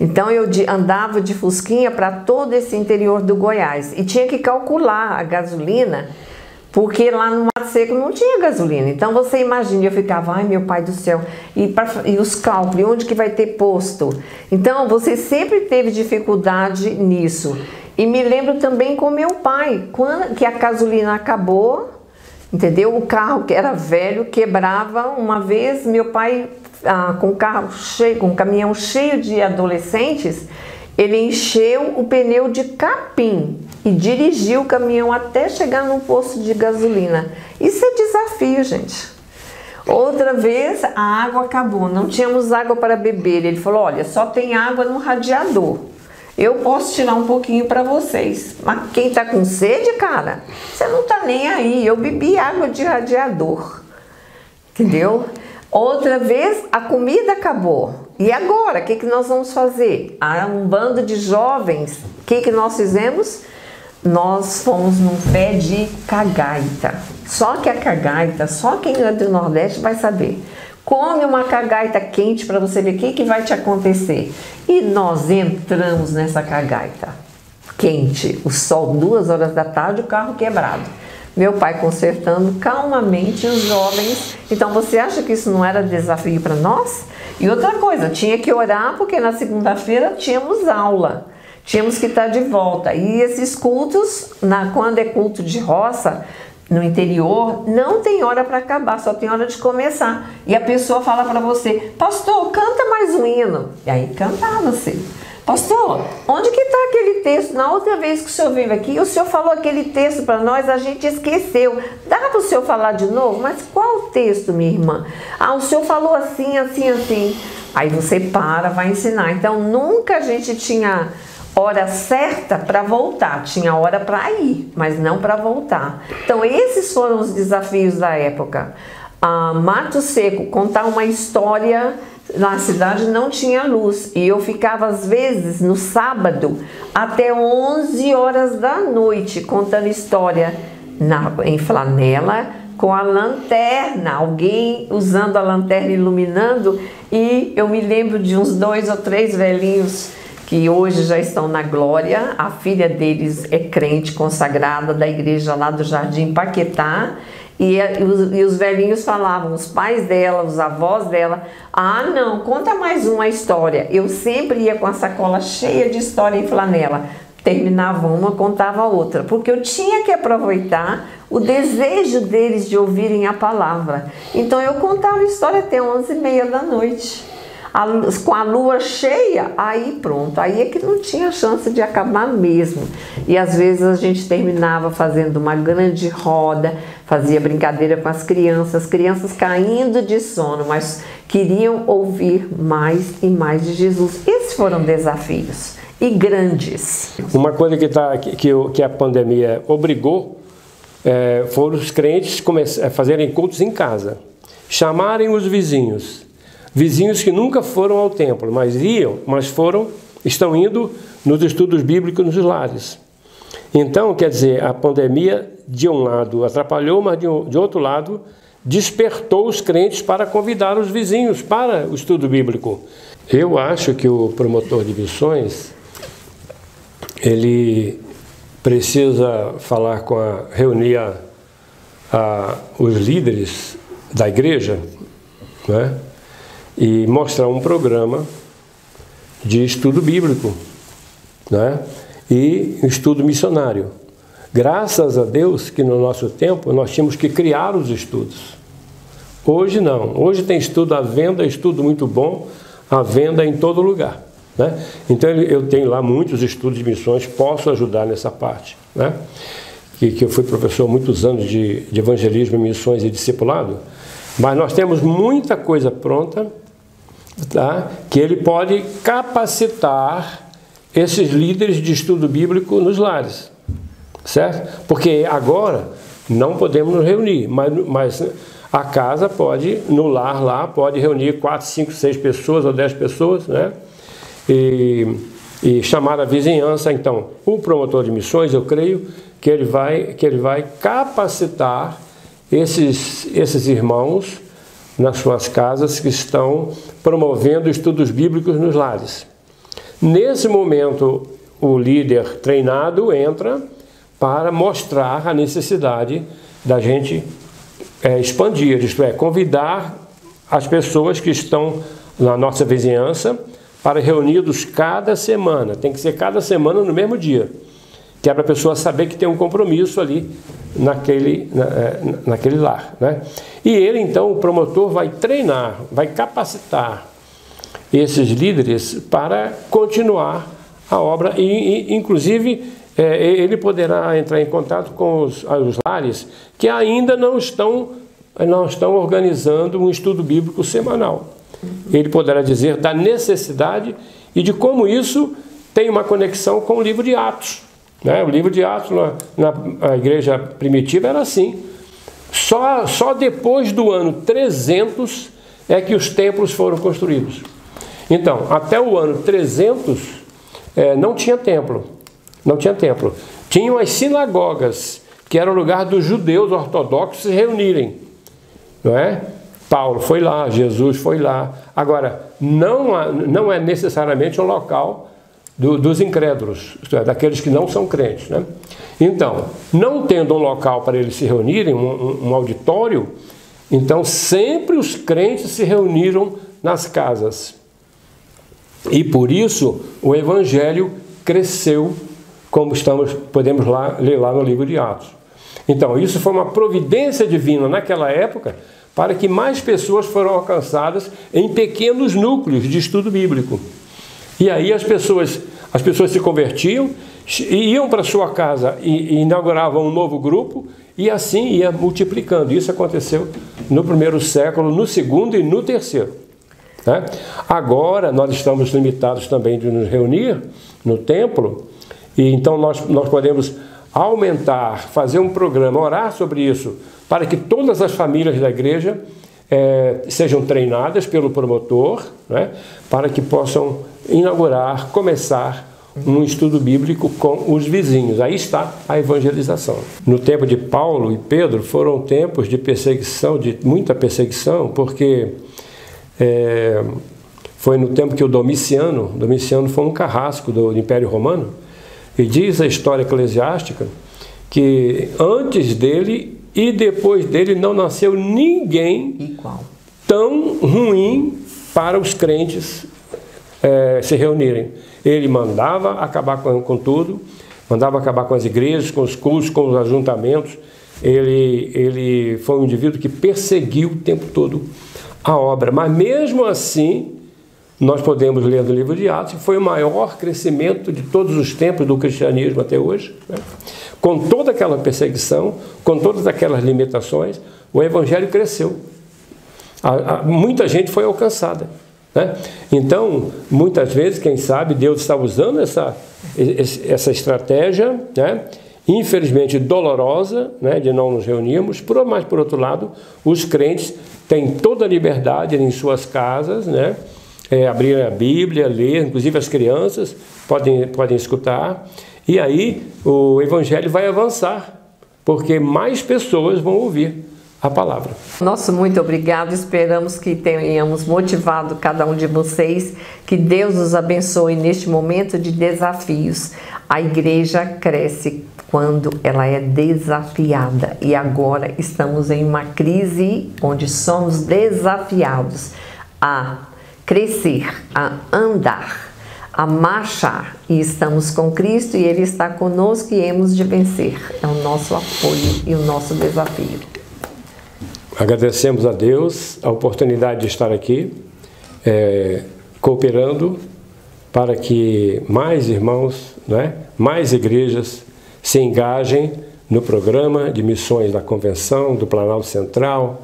Então eu andava de Fusquinha para todo esse interior do Goiás e tinha que calcular a gasolina, porque lá no Mato Seco não tinha gasolina. Então você imagina, eu ficava, ai meu pai do céu, e os cálculos, onde que vai ter posto? Então você sempre teve dificuldade nisso. E me lembro também com meu pai, quando que a gasolina acabou, entendeu? O carro que era velho quebrava. Uma vez meu pai, com o carro cheio, com um caminhão cheio de adolescentes, ele encheu o pneu de capim e dirigiu o caminhão até chegar num posto de gasolina. Isso é desafio, gente. Outra vez a água acabou, não tínhamos água para beber. Ele falou, olha, só tem água no radiador. Eu posso tirar um pouquinho para vocês. Mas quem tá com sede, cara, você não tá nem aí. Eu bebi água de radiador. Entendeu? Outra vez a comida acabou. E agora, o que nós vamos fazer? Um bando de jovens. O que nós fizemos? Nós fomos num pé de cagaita. Só que a cagaita, só quem é do Nordeste vai saber. Come uma cagaita quente para você ver o que vai te acontecer. E nós entramos nessa cagaita quente. O sol, 2 horas da tarde, o carro quebrado. meu pai consertando calmamente os jovens. Então você acha que isso não era desafio para nós? E outra coisa, tinha que orar porque na segunda-feira tínhamos aula. Tínhamos que estar de volta. E esses cultos, quando é culto de roça, no interior, não tem hora para acabar, só tem hora de começar. E a pessoa fala para você, pastor, canta mais um hino. E aí cantava-se. Pastor, onde que está aquele texto? Na outra vez que o senhor veio aqui, o senhor falou aquele texto para nós, a gente esqueceu. Dá para o senhor falar de novo? Mas qual o texto, minha irmã? Ah, o senhor falou assim, assim, assim. Aí você vai ensinar. Então, nunca a gente tinha hora certa para voltar, tinha hora para ir, mas não para voltar. Então esses foram os desafios da época. Mato Seco, contar uma história, na cidade não tinha luz e eu ficava às vezes no sábado até 11 horas da noite contando história em flanela, com a lanterna, alguém usando a lanterna iluminando, e eu me lembro de uns 2 ou 3 velhinhos que hoje já estão na glória. A filha deles é crente consagrada da igreja lá do Jardim Paquetá, e os velhinhos falavam, os pais dela, os avós dela, ah não, conta mais uma história. Eu sempre ia com a sacola cheia de história em flanela, terminava uma, contava outra, porque eu tinha que aproveitar o desejo deles de ouvirem a palavra. Então eu contava história até 11h30 da noite. Com a lua cheia, aí pronto, aí é que não tinha chance de acabar mesmo. E às vezes a gente terminava fazendo uma grande roda, fazia brincadeira com as crianças caindo de sono, mas queriam ouvir mais e mais de Jesus. Esses foram desafios, e grandes. Uma coisa que a pandemia obrigou foram os crentes fazerem cultos em casa, chamarem os vizinhos que nunca foram ao templo, mas estão indo nos estudos bíblicos nos lares. Então, quer dizer, a pandemia, de um lado, atrapalhou, mas de outro lado, despertou os crentes para convidar os vizinhos para o estudo bíblico. Eu acho que o promotor de missões, ele precisa reunir os líderes da igreja, né? E mostrar um programa de estudo bíblico, né? E estudo missionário. Graças a Deus que no nosso tempo nós tínhamos que criar os estudos. Hoje não. Hoje tem estudo à venda, estudo muito bom, à venda em todo lugar, né? Então eu tenho lá muitos estudos de missões, posso ajudar nessa parte, né? Que eu fui professor há muitos anos de evangelismo, missões e discipulado, mas nós temos muita coisa pronta, tá? Que ele pode capacitar esses líderes de estudo bíblico nos lares, certo? Porque agora não podemos nos reunir, mas a casa pode, no lar lá, pode reunir 4, 5, 6 pessoas ou 10 pessoas, né? E chamar a vizinhança. Então, o promotor de missões, eu creio que ele vai capacitar esses irmãos nas suas casas que estão promovendo estudos bíblicos nos lares. Nesse momento, o líder treinado entra para mostrar a necessidade da gente expandir, isto é, convidar as pessoas que estão na nossa vizinhança para reunidos cada semana. Tem que ser cada semana no mesmo dia, que é para a pessoa saber que tem um compromisso ali naquele lar, né? E ele, então, o promotor, vai treinar, vai capacitar esses líderes para continuar a obra e inclusive, ele poderá entrar em contato com os lares que ainda não estão organizando um estudo bíblico semanal. Ele poderá dizer da necessidade e de como isso tem uma conexão com o livro de Atos, né? O livro de Atos na igreja primitiva era assim. Só depois do ano 300 é que os templos foram construídos. Então, até o ano 300 não tinha templo. Não tinha templo. Tinham as sinagogas, que era o lugar dos judeus ortodoxos se reunirem, não é? Paulo foi lá, Jesus foi lá. Agora, não é necessariamente um local dos incrédulos, isto é, daqueles que não são crentes, né? Então, não tendo um local para eles se reunirem, um auditório, então sempre os crentes se reuniram nas casas. E por isso o evangelho cresceu, como podemos ler lá no livro de Atos. Então, isso foi uma providência divina naquela época, para que mais pessoas foram alcançadas em pequenos núcleos de estudo bíblico. E aí as pessoas se convertiam, iam para sua casa e inauguravam um novo grupo, e assim ia multiplicando. Isso aconteceu no primeiro século, no segundo e no terceiro. Né? Agora nós estamos limitados também de nos reunir no templo, e então nós podemos aumentar, fazer um programa, orar sobre isso, para que todas as famílias da igreja sejam treinadas pelo promotor, né, para que possam inaugurar, começar um estudo bíblico com os vizinhos. Aí está a evangelização. No tempo de Paulo e Pedro foram tempos de perseguição, de muita perseguição, porque foi no tempo que o Domiciano foi um carrasco do Império Romano, e diz a história eclesiástica que antes dele e depois dele não nasceu ninguém igual, tão ruim para os crentes se reunirem. Ele mandava acabar com tudo, mandava acabar com as igrejas, com os cultos, com os ajuntamentos. Ele foi um indivíduo que perseguiu o tempo todo a obra. Mas mesmo assim, nós podemos ler no livro de Atos, que foi o maior crescimento de todos os tempos do cristianismo até hoje, né? Com toda aquela perseguição, com todas aquelas limitações, o evangelho cresceu. Muita gente foi alcançada, né? Então, muitas vezes, quem sabe, Deus está usando essa estratégia, né? Infelizmente dolorosa, né? De não nos reunirmos, mas por outro lado, os crentes têm toda a liberdade em suas casas, né? Abrir a Bíblia, ler, inclusive as crianças podem escutar, e aí o evangelho vai avançar, porque mais pessoas vão ouvir a palavra. Nosso muito obrigado, esperamos que tenhamos motivado cada um de vocês, que Deus os abençoe neste momento de desafios. A igreja cresce quando ela é desafiada, e agora estamos em uma crise onde somos desafiados a crescer, a andar, a marchar, e estamos com Cristo e Ele está conosco e hemos de vencer. É o nosso apoio e o nosso desafio. Agradecemos a Deus a oportunidade de estar aqui, cooperando para que mais irmãos, né, mais igrejas se engajem no programa de missões da Convenção, do Planalto Central,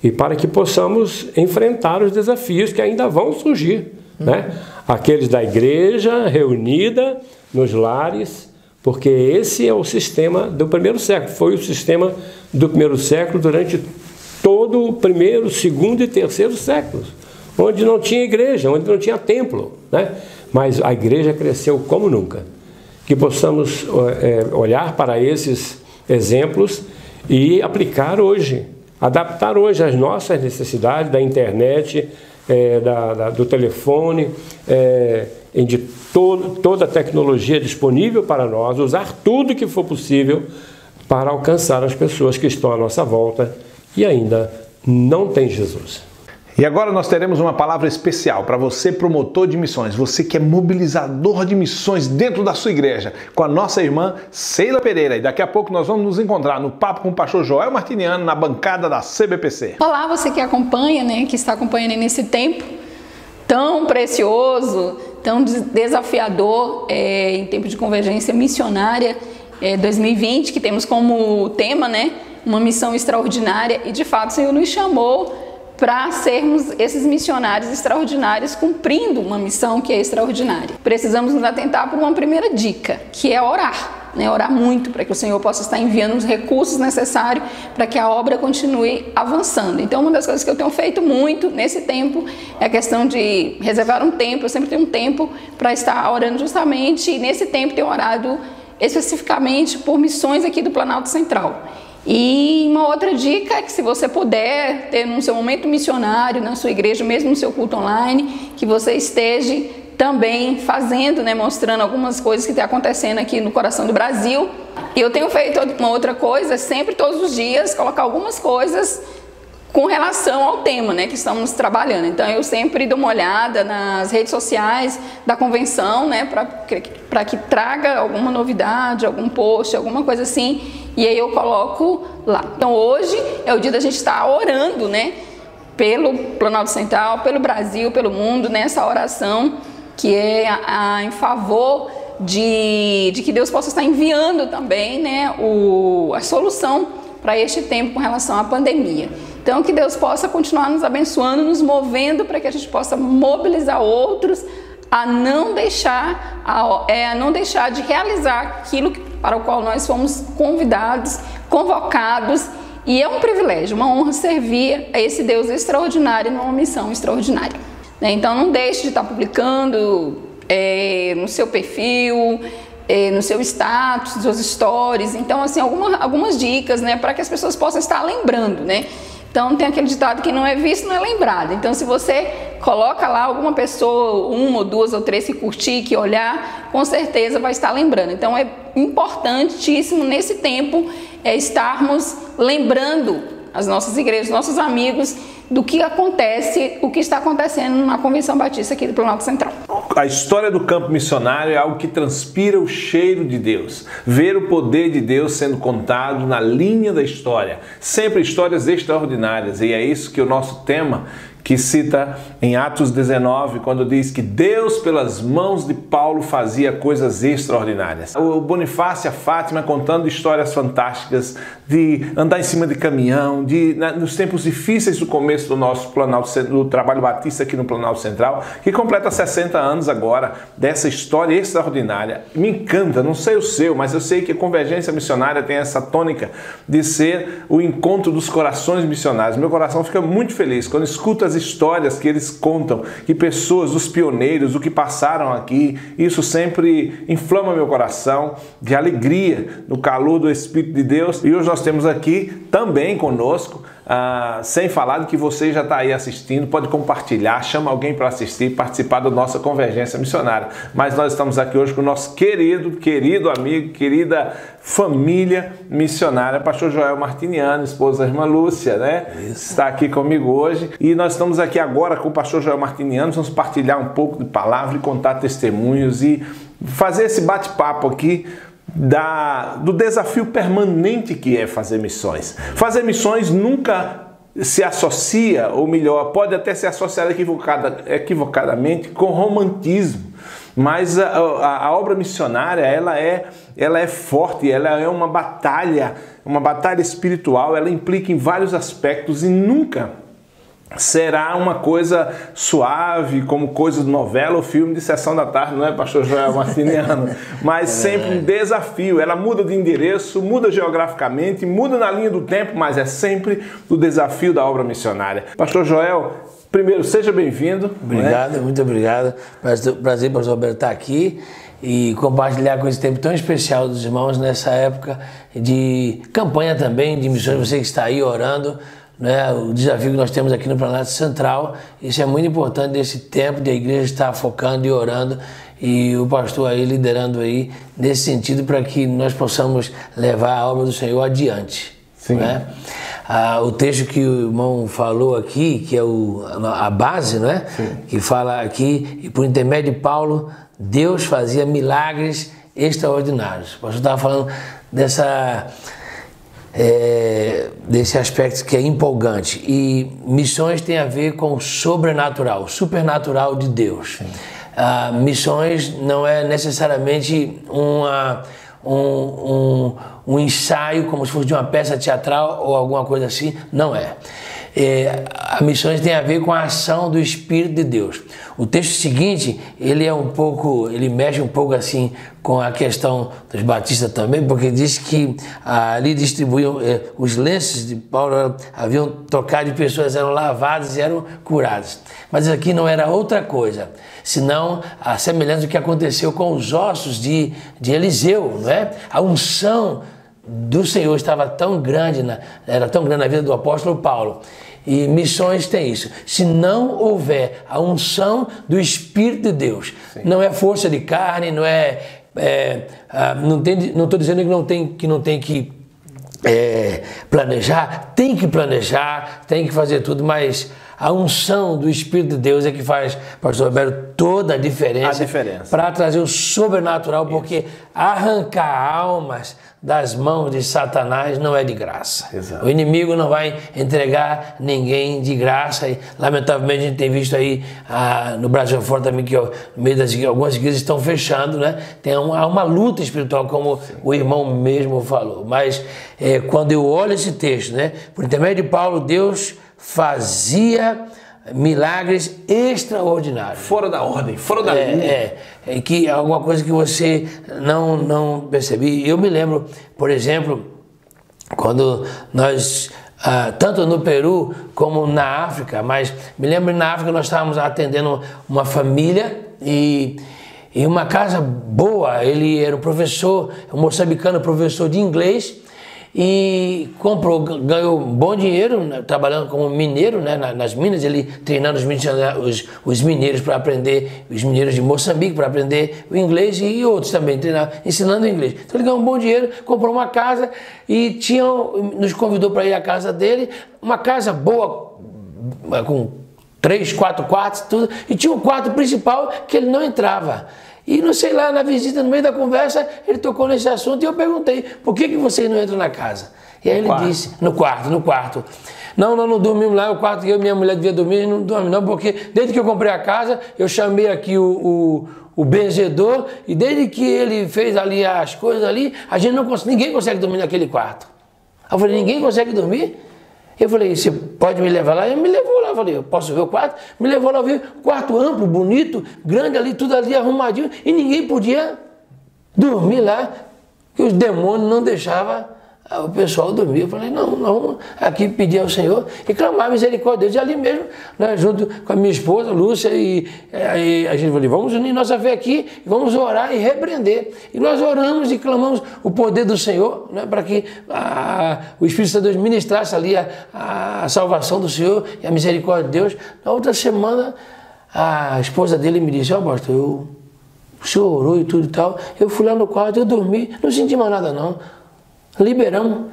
e para que possamos enfrentar os desafios que ainda vão surgir, né? Aqueles da igreja reunida nos lares, porque esse é o sistema do primeiro século, foi o sistema do primeiro século durante todo o primeiro, segundo e terceiro séculos, onde não tinha igreja, onde não tinha templo, né? Mas a igreja cresceu como nunca. Que possamos olhar para esses exemplos e aplicar hoje, adaptar hoje às nossas necessidades da internet, do telefone, de toda a tecnologia disponível para nós, usar tudo que for possível para alcançar as pessoas que estão à nossa volta e ainda não têm Jesus. E agora nós teremos uma palavra especial para você, promotor de missões, você que é mobilizador de missões dentro da sua igreja, com a nossa irmã Seila Pereira. E daqui a pouco nós vamos nos encontrar no Papo com o Pastor Joel Martiniano, na bancada da CBPC. Olá, você que acompanha, né, que está acompanhando nesse tempo tão precioso, tão desafiador, em tempo de convergência missionária 2020, que temos como tema, né, uma missão extraordinária, e de fato o Senhor nos chamou para sermos esses missionários extraordinários, cumprindo uma missão que é extraordinária. Precisamos nos atentar por uma primeira dica, que é orar, né? Orar muito, para que o Senhor possa estar enviando os recursos necessários para que a obra continue avançando. Então, uma das coisas que eu tenho feito muito nesse tempo é a questão de reservar um tempo. Eu sempre tenho um tempo para estar orando justamente, e nesse tempo tenho orado especificamente por missões aqui do Planalto Central. E uma outra dica é que, se você puder ter no seu momento missionário, na sua igreja, mesmo no seu culto online, que você esteja também fazendo, né, mostrando algumas coisas que estão acontecendo aqui no coração do Brasil. E eu tenho feito uma outra coisa, sempre todos os dias, colocar algumas coisas com relação ao tema, né, que estamos trabalhando. Então eu sempre dou uma olhada nas redes sociais da convenção, né, para que traga alguma novidade, algum post, alguma coisa assim, e aí eu coloco lá. Então hoje é o dia da gente estar orando, né, pelo Planalto Central, pelo Brasil, pelo mundo, nessa oração que é em favor de que Deus possa estar enviando também, né, a solução para este tempo com relação à pandemia. Então que Deus possa continuar nos abençoando, nos movendo para que a gente possa mobilizar outros a não deixar de realizar aquilo para o qual nós fomos convidados, convocados, e é um privilégio, uma honra servir a esse Deus extraordinário numa missão extraordinária. Então não deixe de estar publicando no seu perfil, no seu status, nos seus stories. Então assim, algumas dicas, né, para que as pessoas possam estar lembrando, né? Então tem aquele ditado que não é visto, não é lembrado. Então se você coloca lá alguma pessoa, uma ou duas ou três que curtir, que olhar, com certeza vai estar lembrando. Então é importantíssimo nesse tempo estarmos lembrando as nossas igrejas, nossos amigos, do que acontece, o que está acontecendo na Convenção Batista aqui do Planalto Central. A história do campo missionário é algo que transpira o cheiro de Deus. Ver o poder de Deus sendo contado na linha da história. Sempre histórias extraordinárias. E é isso que o nosso tema, que cita em Atos 19, quando diz que Deus, pelas mãos de Paulo, fazia coisas extraordinárias. O Bonifácio e a Fátima contando histórias fantásticas de andar em cima de caminhão, nos tempos difíceis do começo do nosso do trabalho batista aqui no Planalto Central, que completa 60 anos agora, dessa história extraordinária. Me encanta, não sei o seu, mas eu sei que a Convergência Missionária tem essa tônica de ser o encontro dos corações missionários. Meu coração fica muito feliz quando escuto as histórias que eles contam, que pessoas, os pioneiros, o que passaram aqui, isso sempre inflama meu coração de alegria no calor do Espírito de Deus. E hoje nós temos aqui também conosco, sem falar de que você já está aí assistindo, pode compartilhar, chama alguém para assistir, participar da nossa Convergência Missionária. Mas nós estamos aqui hoje com o nosso querido amigo, querida família missionária, pastor Joel Martiniano, esposa da irmã Lúcia, né? Isso. Está aqui comigo hoje. E nós estamos aqui agora com o pastor Joel Martiniano, vamos partilhar um pouco de palavra e contar testemunhos e fazer esse bate-papo aqui do desafio permanente que é fazer missões. Fazer missões nunca se associa, ou melhor, pode até se associar equivocadamente com romantismo. Mas a obra missionária, ela é forte, ela é uma batalha espiritual, ela implica em vários aspectos e nunca será uma coisa suave, como coisa de novela ou filme de sessão da tarde, não é, pastor Joel Martiniano? Mas sempre um desafio. Ela muda de endereço, muda geograficamente, muda na linha do tempo, mas é sempre o desafio da obra missionária. Pastor Joel, primeiro, seja bem-vindo. Obrigado, né? Muito obrigado. Prazer, pastor Roberto, estar aqui e compartilhar com esse tempo tão especial dos irmãos nessa época de campanha também, de missões, você que está aí orando, né, o desafio que nós temos aqui no Planalto Central. Isso é muito importante nesse tempo de a igreja estar focando e orando, e o pastor aí liderando aí nesse sentido para que nós possamos levar a obra do Senhor adiante. Sim. Né? O texto que o irmão falou aqui, que é a base, não é? Sim. Que fala aqui, e por intermédio de Paulo, Deus fazia milagres extraordinários. O pastor estava falando desse aspecto que é empolgante. E missões tem a ver com o sobrenatural, o supernatural de Deus. Missões não é necessariamente um ensaio como se fosse de uma peça teatral ou alguma coisa assim, não é. A missões tem a ver com a ação do Espírito de Deus. O texto seguinte, ele mexe um pouco assim com a questão dos batistas também, porque diz que ali distribuíam os lenços de Paulo, haviam tocado de pessoas, eram lavadas e eram curadas. Mas aqui não era outra coisa, senão a semelhança do que aconteceu com os ossos de Eliseu, não é? A unção do Senhor estava tão grande, era tão grande na vida do apóstolo Paulo. E missões tem isso. Se não houver a unção do Espírito de Deus, não é força de carne, não estou dizendo que não tem que planejar, tem que planejar, tem que fazer tudo, mas a unção do Espírito de Deus é que faz, pastor Roberto, toda a diferença para trazer o sobrenatural, porque arrancar almas das mãos de Satanás não é de graça. Exato. O inimigo não vai entregar ninguém de graça. E, lamentavelmente, a gente tem visto aí no Brasil fora também que no meio das algumas igrejas estão fechando, né? Há uma luta espiritual, como o irmão mesmo falou. Mas quando eu olho esse texto, né, por intermédio de Paulo, Deus fazia milagres extraordinários. Fora da ordem, fora da linha. Que é alguma coisa que você não percebeu. Eu me lembro, por exemplo, quando nós, tanto no Peru como na África, mas me lembro na África nós estávamos atendendo uma família e uma casa boa, ele era um professor, um moçambicano, professor de inglês, e ganhou um bom dinheiro, né, trabalhando como mineiro, né, nas minas, ele treinando os mineiros para aprender, os mineiros de Moçambique para aprender o inglês e outros também, ensinando o inglês. Então ele ganhou um bom dinheiro, comprou uma casa e nos convidou para ir à casa dele, uma casa boa, com 3, 4 quartos, tudo, e tinha um quarto principal que ele não entrava. E não sei lá, na visita, no meio da conversa, ele tocou nesse assunto e eu perguntei, por que vocês não entram na casa? E aí ele disse, no quarto. Não dormimos lá, o quarto que eu e minha mulher devia dormir, e não dorme não, porque desde que eu comprei a casa, eu chamei aqui o benzedor, e desde que ele fez ali as coisas ali, ninguém consegue dormir naquele quarto. Aí eu falei, ninguém consegue dormir? Eu falei, você pode me levar lá? Ele me levou lá, eu falei, eu posso ver o quarto? Me levou lá, ver o quarto amplo, bonito, grande ali, tudo ali arrumadinho, e ninguém podia dormir lá, que os demônios não deixavam o pessoal dormir. Eu falei, não, vamos aqui pedir ao Senhor e clamar misericórdia de Deus. E ali mesmo, né, junto com a minha esposa, Lúcia, e a gente falou, vamos unir nossa fé aqui, vamos orar e repreender. E nós oramos e clamamos o poder do Senhor, né, para que o Espírito Santo de Deus ministrasse ali a salvação do Senhor e a misericórdia de Deus. Na outra semana, a esposa dele me disse, pastor, o senhor orou e tudo e tal, eu fui lá no quarto, eu dormi, não senti mais nada não. Liberamos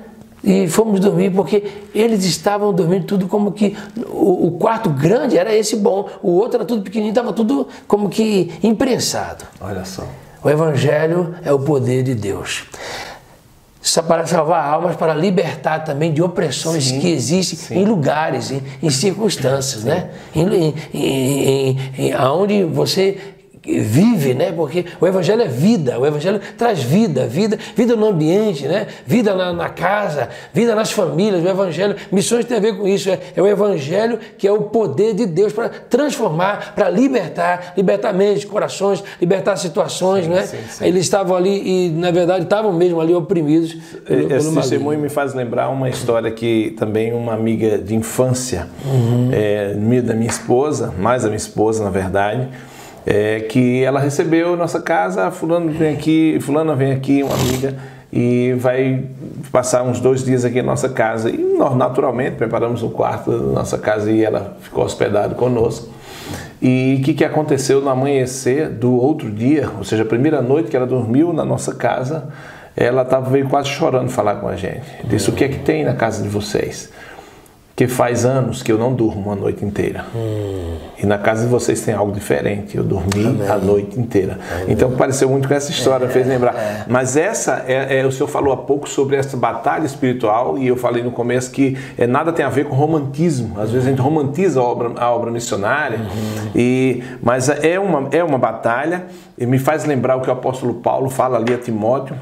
e fomos dormir, porque eles estavam dormindo tudo como que o quarto grande era esse bom, o outro era tudo pequenininho, estava tudo como que imprensado. Olha só. O Evangelho é o poder de Deus. Para salvar almas, para libertar também de opressões que existem em lugares, em circunstâncias, né? Aonde você vive, né? Porque o Evangelho é vida, o Evangelho traz vida no ambiente, né? Vida na casa, vida nas famílias, o Evangelho, missões tem a ver com isso, é o Evangelho que é o poder de Deus para transformar, para libertar mentes, corações, libertar situações, né? Eles estavam ali e, na verdade, estavam mesmo ali oprimidos Esse testemunho me faz lembrar uma história que também uma amiga de infância, da minha esposa, mais da minha esposa, na verdade, que ela recebeu nossa casa, fulana vem aqui, uma amiga, e vai passar uns 2 dias aqui na nossa casa. E nós, naturalmente, preparamos um quarto da nossa casa e ela ficou hospedada conosco. E o que aconteceu no amanhecer do outro dia, ou seja, a primeira noite que ela dormiu na nossa casa, ela veio quase chorando falar com a gente. Disse, o que é que tem na casa de vocês? Que faz anos que eu não durmo a noite inteira. E na casa de vocês tem algo diferente. Eu dormi a noite inteira. Então pareceu muito com essa história, fez lembrar. Mas o senhor falou há pouco sobre essa batalha espiritual, e eu falei no começo que nada tem a ver com romantismo. Às vezes a gente romantiza a obra missionária, mas é uma batalha, e me faz lembrar o que o apóstolo Paulo fala ali a Timóteo,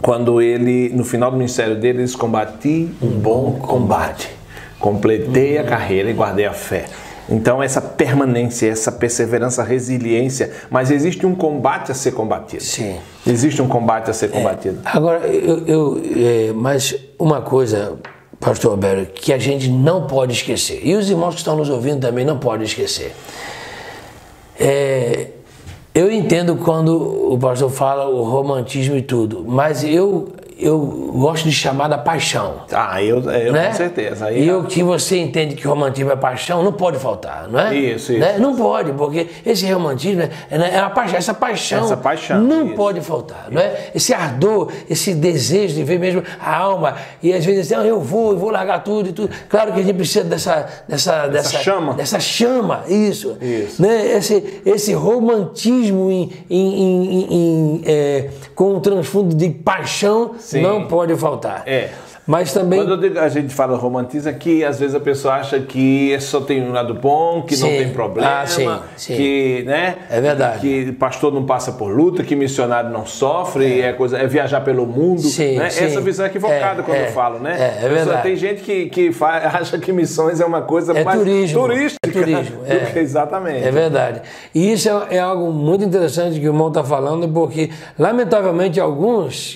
quando ele, no final do ministério dele, diz, combati um bom combate. Completei a carreira e guardei a fé. Então essa permanência, essa perseverança, resiliência, mas existe um combate a ser combatido. Sim. Existe um combate a ser combatido. Agora, mas uma coisa, pastor Roberto, que a gente não pode esquecer, e os irmãos que estão nos ouvindo também não podem esquecer. Eu entendo quando o pastor fala o romantismo e tudo, mas eu eu gosto de chamar da paixão. Eu né? Com certeza. E o que você entende que romantismo é paixão, não pode faltar, não é? Isso. Né? Não pode, porque esse romantismo é a paixão, essa paixão não pode faltar, não é? Esse ardor, esse desejo de ver mesmo a alma, e às vezes eu vou largar tudo e tudo. Claro que a gente precisa dessa chama, isso. Né? Esse romantismo com um transfundo de paixão, sim, não pode faltar. Mas também... Quando a gente fala romantismo, é que às vezes a pessoa acha que só tem um lado bom, que não tem problema, sim. que, né? É verdade. Que pastor não passa por luta, que missionário não sofre, é viajar pelo mundo, né? Essa visão é equivocada quando eu falo, né? É verdade. Tem gente que acha que missões é uma coisa mais turística. É turismo. Exatamente. É verdade. E isso é algo muito interessante que o irmão está falando, porque, lamentavelmente,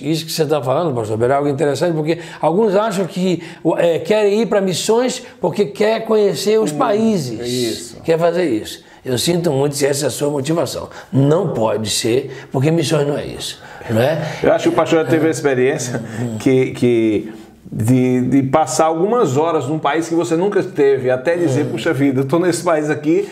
isso que você está falando, pastor Beira, é algo interessante, porque alguns acham que querem ir para missões porque quer conhecer os países. Isso. Quer fazer isso. Eu sinto muito se essa é a sua motivação. Não pode ser, porque missões não é isso. Não é? Eu acho que o pastor já teve a experiência de passar algumas horas num país que você nunca esteve, até dizer, puxa vida, eu estou nesse país aqui,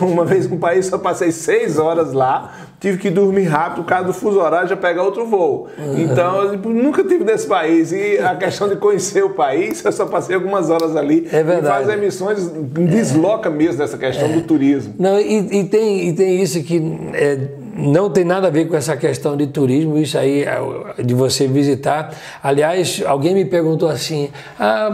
uma vez num país só passei 6 horas lá, tive que dormir rápido por causa do fuso horário, já pegar outro voo. Então, eu nunca estive nesse país, e a questão de conhecer o país, eu só passei algumas horas ali. É verdade. E faz emissões, desloca mesmo dessa questão do turismo. Não, e tem isso que... não tem nada a ver com essa questão de turismo, isso aí, de você visitar. Aliás, alguém me perguntou assim,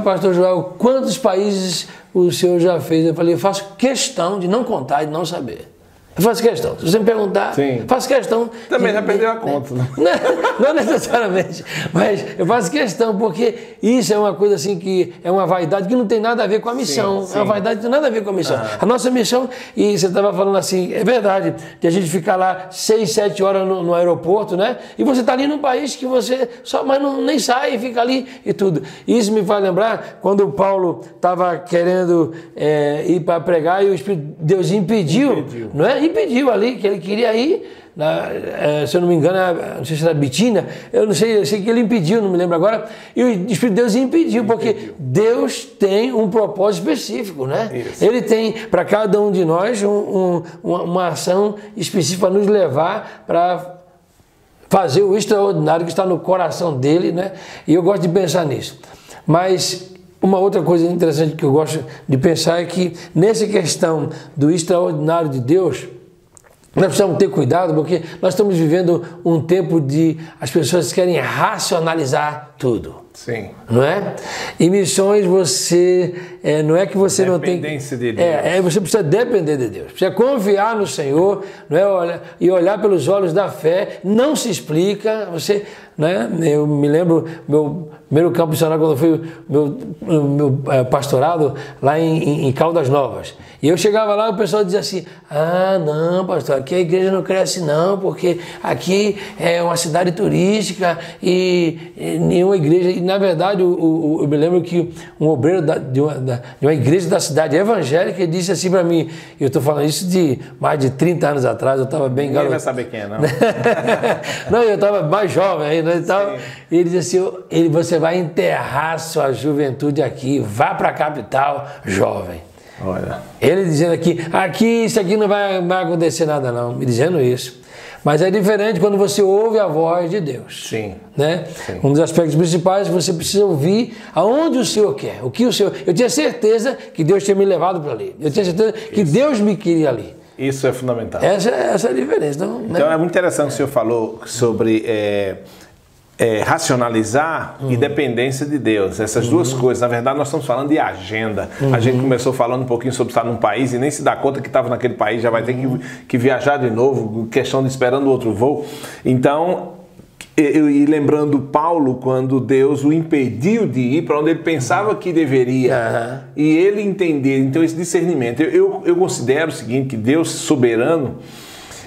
pastor Joel, quantos países o senhor já fez? Eu falei, eu faço questão de não contar e de não saber. Eu faço questão. Se você me perguntar, faço questão. Também já perdeu a conta, né? Não necessariamente, mas eu faço questão, porque isso é uma coisa assim que é uma vaidade que não tem nada a ver com a missão. É uma vaidade que não tem nada a ver com a missão. A nossa missão, e você estava falando assim, é verdade, de a gente ficar lá 6, 7 horas no aeroporto, né? E você está ali num país que você nem sai, fica ali e tudo. Isso me faz lembrar quando o Paulo estava querendo ir para pregar e o Espírito de Deus impediu, não é? Impediu ali, que ele queria ir, se eu não me engano, não sei se era Bitínia, eu sei que ele impediu, não me lembro agora, e o Espírito de Deus impediu, porque Deus tem um propósito específico, né? Isso. Ele tem para cada um de nós uma ação específica para nos levar para fazer o extraordinário que está no coração dele, né? E eu gosto de pensar nisso. Mas uma outra coisa interessante que eu gosto de pensar é que nessa questão do extraordinário de Deus, nós precisamos ter cuidado, porque nós estamos vivendo um tempo de as pessoas querem racionalizar tudo. Sim. Não é? Em missões não é que você não tem... Dependência de Deus. Você precisa depender de Deus. Precisa confiar no Senhor, não é? E olhar pelos olhos da fé. Não se explica. Né? Eu me lembro, meu primeiro campo missionário, quando eu fui meu pastorado lá em Caldas Novas. E eu chegava lá e o pessoal dizia assim, não, pastor, aqui a igreja não cresce não, porque aqui é uma cidade turística e nenhuma igreja... E na verdade, eu me lembro que um obreiro de uma igreja da cidade evangélica disse assim para mim, eu estou falando isso de mais de 30 anos atrás, eu estava bem garoto. Ninguém vai saber quem é, não. Não, eu estava mais jovem ainda e tal. E ele disse assim, você vai enterrar sua juventude aqui, vá para a capital, jovem. Olha. Ele dizendo aqui isso aqui não vai acontecer nada não, me dizendo isso. Mas é diferente quando você ouve a voz de Deus. Sim. Né? Sim. Um dos aspectos principais, você precisa ouvir aonde o Senhor quer, o que o Senhor... Eu tinha certeza que Deus tinha me levado para ali. Eu tinha certeza que Deus me queria ali. Isso é fundamental. Essa é a diferença. Então é muito interessante o que o senhor falou sobre racionalizar e dependência de Deus. Essas duas coisas. Na verdade, nós estamos falando de agenda. A gente começou falando um pouquinho sobre estar num país e nem se dá conta que estava naquele país, já vai ter que viajar de novo, questão de esperando outro voo. Então, e lembrando Paulo, quando Deus o impediu de ir para onde ele pensava que deveria, e ele entender, então esse discernimento. Eu considero o seguinte, que Deus soberano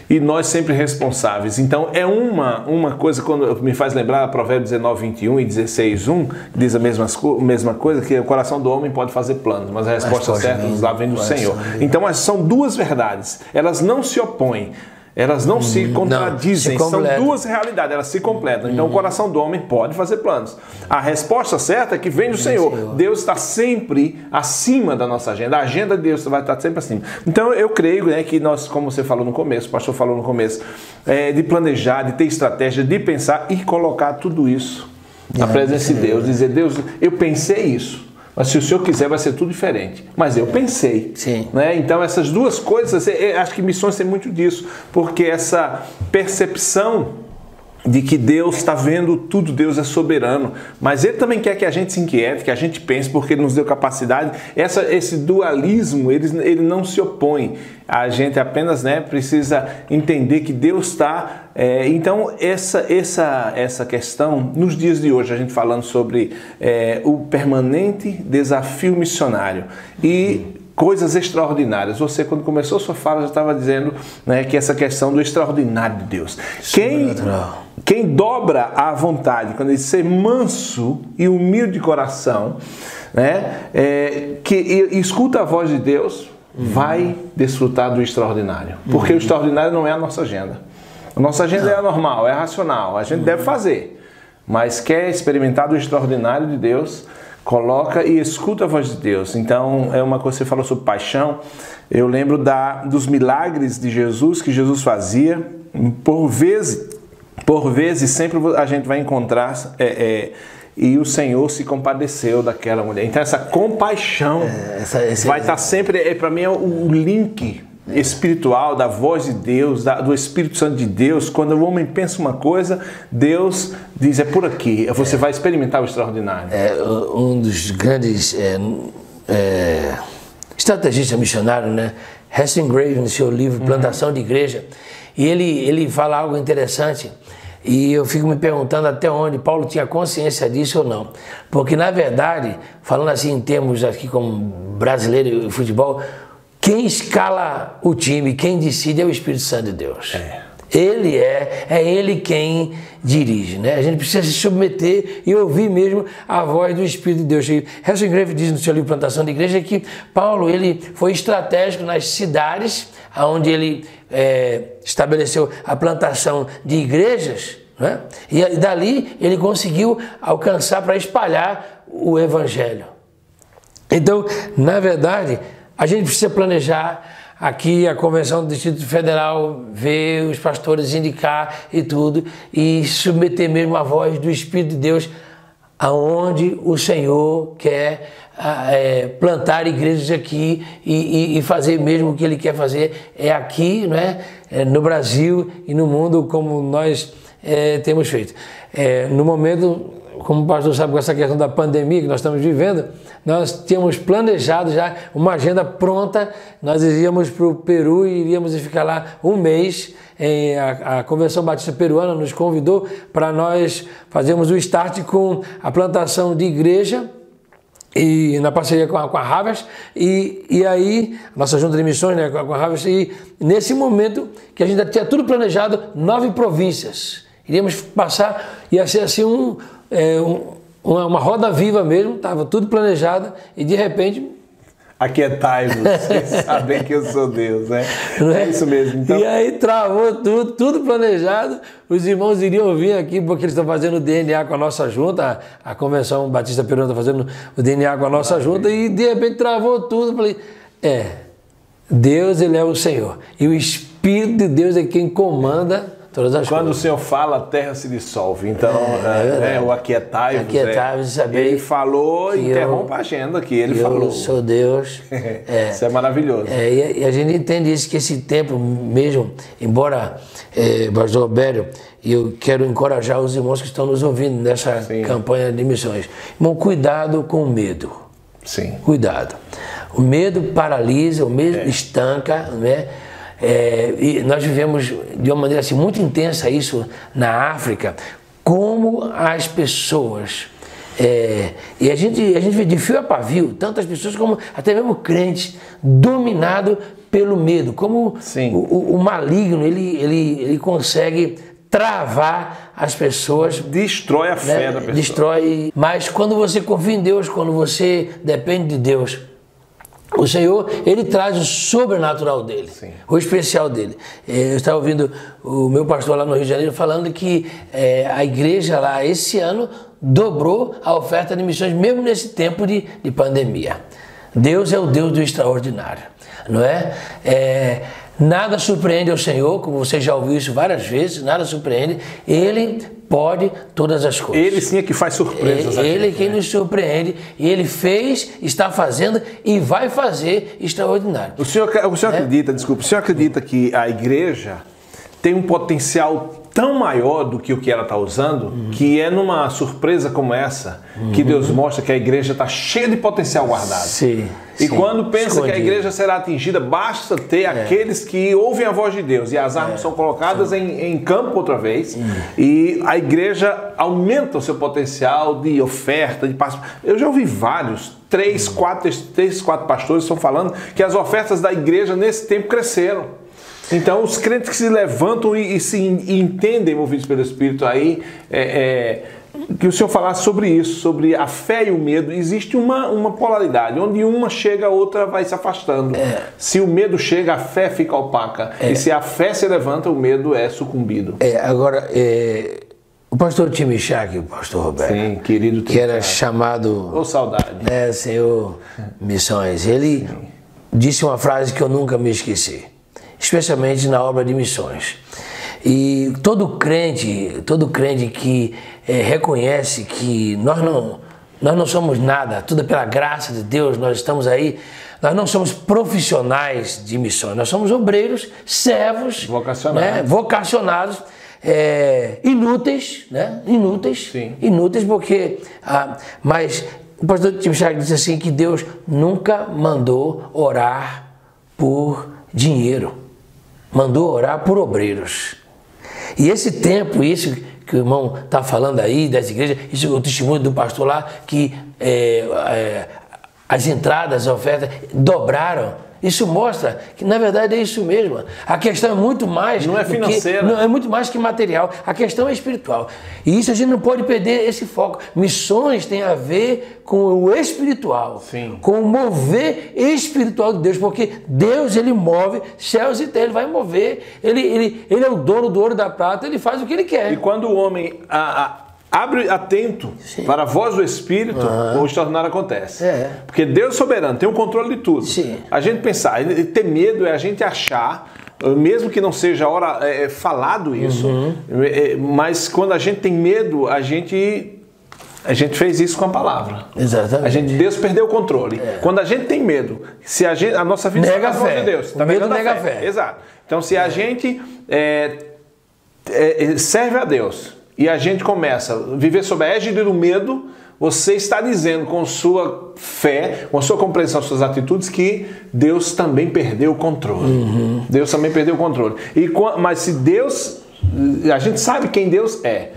e nós sempre responsáveis. Então é uma coisa, quando me faz lembrar Provérbios 19, 21 e 16, 1, que diz a mesma coisa, que o coração do homem pode fazer planos, mas a resposta certa nos lá vem do Senhor. Então são duas verdades, elas não se opõem. Elas não se contradizem, se são completam. duas realidades, elas se completam. Então o coração do homem pode fazer planos. A resposta certa é que vem do Senhor. Deus está sempre acima da nossa agenda. A agenda de Deus vai estar sempre acima. Então eu creio, né, que nós, como você falou no começo, o pastor falou no começo, de planejar, de ter estratégia, de pensar e colocar tudo isso na presença de Deus. Dizer, Deus, eu pensei isso. Mas se o Senhor quiser, vai ser tudo diferente. Mas eu pensei. Sim. Né? Então, essas duas coisas, acho que missões tem muito disso. Porque essa percepção de que Deus está vendo tudo, Deus é soberano. Mas Ele também quer que a gente se inquiete, que a gente pense, porque Ele nos deu capacidade. Esse dualismo, ele não se opõe. A gente apenas, né, precisa entender que Deus está... Então, essa questão, nos dias de hoje, a gente falando sobre o permanente desafio missionário e coisas extraordinárias. Você, quando começou a sua fala, já estava dizendo, né, que essa questão do extraordinário de Deus. Quem dobra a vontade, quando ele diz ser manso e humilde de coração, né, que escuta a voz de Deus, vai desfrutar do extraordinário. Porque o extraordinário não é a nossa agenda. A nossa agenda é a normal, é a racional. A gente deve fazer. Mas quer experimentar do extraordinário de Deus, coloca e escuta a voz de Deus. Então, é uma coisa que você falou sobre paixão. Eu lembro dos milagres de Jesus, que Jesus fazia. Por vezes sempre a gente vai encontrar... e o Senhor se compadeceu daquela mulher. Então essa compaixão vai estar sempre, para mim é o link espiritual da voz de Deus, do Espírito Santo de Deus. Quando o homem pensa uma coisa, Deus diz, é por aqui, você vai experimentar o extraordinário. Um dos grandes estrategistas missionários, né? Heston Grave, no seu livro Plantação de Igreja, e ele fala algo interessante. E eu fico me perguntando até onde Paulo tinha consciência disso ou não. Porque, na verdade, falando assim em termos aqui como brasileiro e futebol, quem escala o time, quem decide é o Espírito Santo de Deus. Ele é ele quem dirige, né? A gente precisa se submeter e ouvir mesmo a voz do Espírito de Deus. Heston Grave diz no seu livro Plantação de Igreja que Paulo ele foi estratégico nas cidades onde ele estabeleceu a plantação de igrejas, né? E dali ele conseguiu alcançar para espalhar o Evangelho. Então, na verdade, a gente precisa planejar. Aqui a Convenção do Distrito Federal ver os pastores indicar e tudo, e submeter mesmo a voz do Espírito de Deus aonde o Senhor quer plantar igrejas aqui e fazer mesmo o que Ele quer fazer aqui, né? No Brasil e no mundo, como nós temos feito. No momento, como o pastor sabe, com essa questão da pandemia que nós estamos vivendo, nós tínhamos planejado já uma agenda pronta. Nós iríamos para o Peru e iríamos ficar lá um mês. A Convenção Batista Peruana nos convidou para nós fazermos o start com a plantação de igreja, e na parceria com a Harvest, e aí, nossa junta de missões, né, com a Harvest, e nesse momento que a gente já tinha tudo planejado, 9 províncias. Iríamos passar, ia ser assim uma roda viva mesmo, estava tudo planejado, e de repente... Aquietai-vos, vocês sabem que eu sou Deus, né? É isso mesmo. Então... E aí travou tudo planejado. Os irmãos iriam vir aqui porque eles estão fazendo o DNA com a nossa junta, a Convenção Batista Peruana está fazendo o DNA com a nossa junta, e de repente travou tudo. Eu falei, Deus, Ele é o Senhor, e o Espírito de Deus é quem comanda todas as Quando coisas. o Senhor fala, a terra se dissolve. Então, o aquietai-vos. Aquietai-vos, saber. Ele falou, interrompe a agenda aqui. Ele falou. Eu sou Deus. Isso é maravilhoso. E a gente entende isso, que esse tempo mesmo, embora, pastor Robério, e eu quero encorajar os irmãos que estão nos ouvindo nessa campanha de missões. Irmão, cuidado com o medo. Sim. Cuidado. O medo paralisa, o medo estanca, né? E nós vivemos de uma maneira assim, muito intensa isso na África, como as pessoas, e a gente vê de fio a pavio, tantas pessoas como até mesmo crentes, dominado pelo medo, como o maligno, ele consegue travar as pessoas. Destrói a fé da pessoa. Destrói, mas quando você confia em Deus, quando você depende de Deus, O Senhor, Ele traz o sobrenatural dele, o especial dele. Eu estava ouvindo o meu pastor lá no Rio de Janeiro falando que a igreja lá esse ano dobrou a oferta de missões, mesmo nesse tempo de pandemia. Deus é o Deus do extraordinário, não é? Nada surpreende ao Senhor, como você já ouviu isso várias vezes, nada surpreende. Ele pode todas as coisas. Ele sim é que faz surpresas. Ele quem nos surpreende, e Ele fez, está fazendo e vai fazer extraordinário. O senhor acredita, desculpa, o senhor acredita que a igreja tem um potencial tão maior do que o que ela está usando, que é numa surpresa como essa, que Deus mostra que a igreja está cheia de potencial guardado. Sim. E quando pensa que a igreja será atingida, basta ter aqueles que ouvem a voz de Deus, e as armas são colocadas em campo outra vez, e a igreja aumenta o seu potencial de oferta, de participação. Eu já ouvi vários, 3, 4 pastores estão falando que as ofertas da igreja nesse tempo cresceram. Então, os crentes que se levantam e entendem, movidos pelo Espírito aí, que o Senhor falasse sobre isso, sobre a fé e o medo. Existe uma polaridade, onde uma chega, a outra vai se afastando. Se o medo chega, a fé fica opaca. E se a fé se levanta, o medo é sucumbido. Agora, o pastor Timichak, o pastor Roberto, sim, querido que era chamado... Ô, saudade. Senhor Missões, ele disse uma frase que eu nunca me esqueci, especialmente na obra de missões. E todo crente que reconhece que nós não somos nada, tudo é pela graça de Deus, nós estamos aí, nós não somos profissionais de missões, nós somos obreiros, servos, vocacionados, inúteis, né? Inúteis porque... mas o pastor Timichak disse assim, que Deus nunca mandou orar por dinheiro, mandou orar por obreiros. E esse tempo, isso que o irmão está falando aí das igrejas, isso é o testemunho do pastor lá, que as entradas, as ofertas dobraram. Isso mostra que, na verdade, é isso mesmo. A questão é muito mais... Não é financeira. Não é muito mais que material. A questão é espiritual. E isso a gente não pode perder esse foco. Missões tem a ver com o espiritual. Sim. Com o mover espiritual de Deus. Porque Deus, Ele move céus e terra. Ele vai mover. Ele é o dono do ouro e da prata. Ele faz o que Ele quer. E quando o homem... abre atento para a voz do Espírito, o extraordinário acontece. Porque Deus soberano tem o controle de tudo. Sim. A gente pensar, ter medo é a gente achar, mesmo que não seja falado isso, mas quando a gente tem medo, a gente fez isso com a palavra. Exatamente. Deus perdeu o controle. Quando a gente tem medo, se a nossa vida nega está na mão de Deus, o medo nega a fé. Exato. Então, se a gente serve a Deus, e a gente começa a viver sob a égide do medo, você está dizendo com sua fé, com a sua compreensão, suas atitudes, que Deus também perdeu o controle. Deus também perdeu o controle. Mas se Deus... A gente sabe quem Deus é,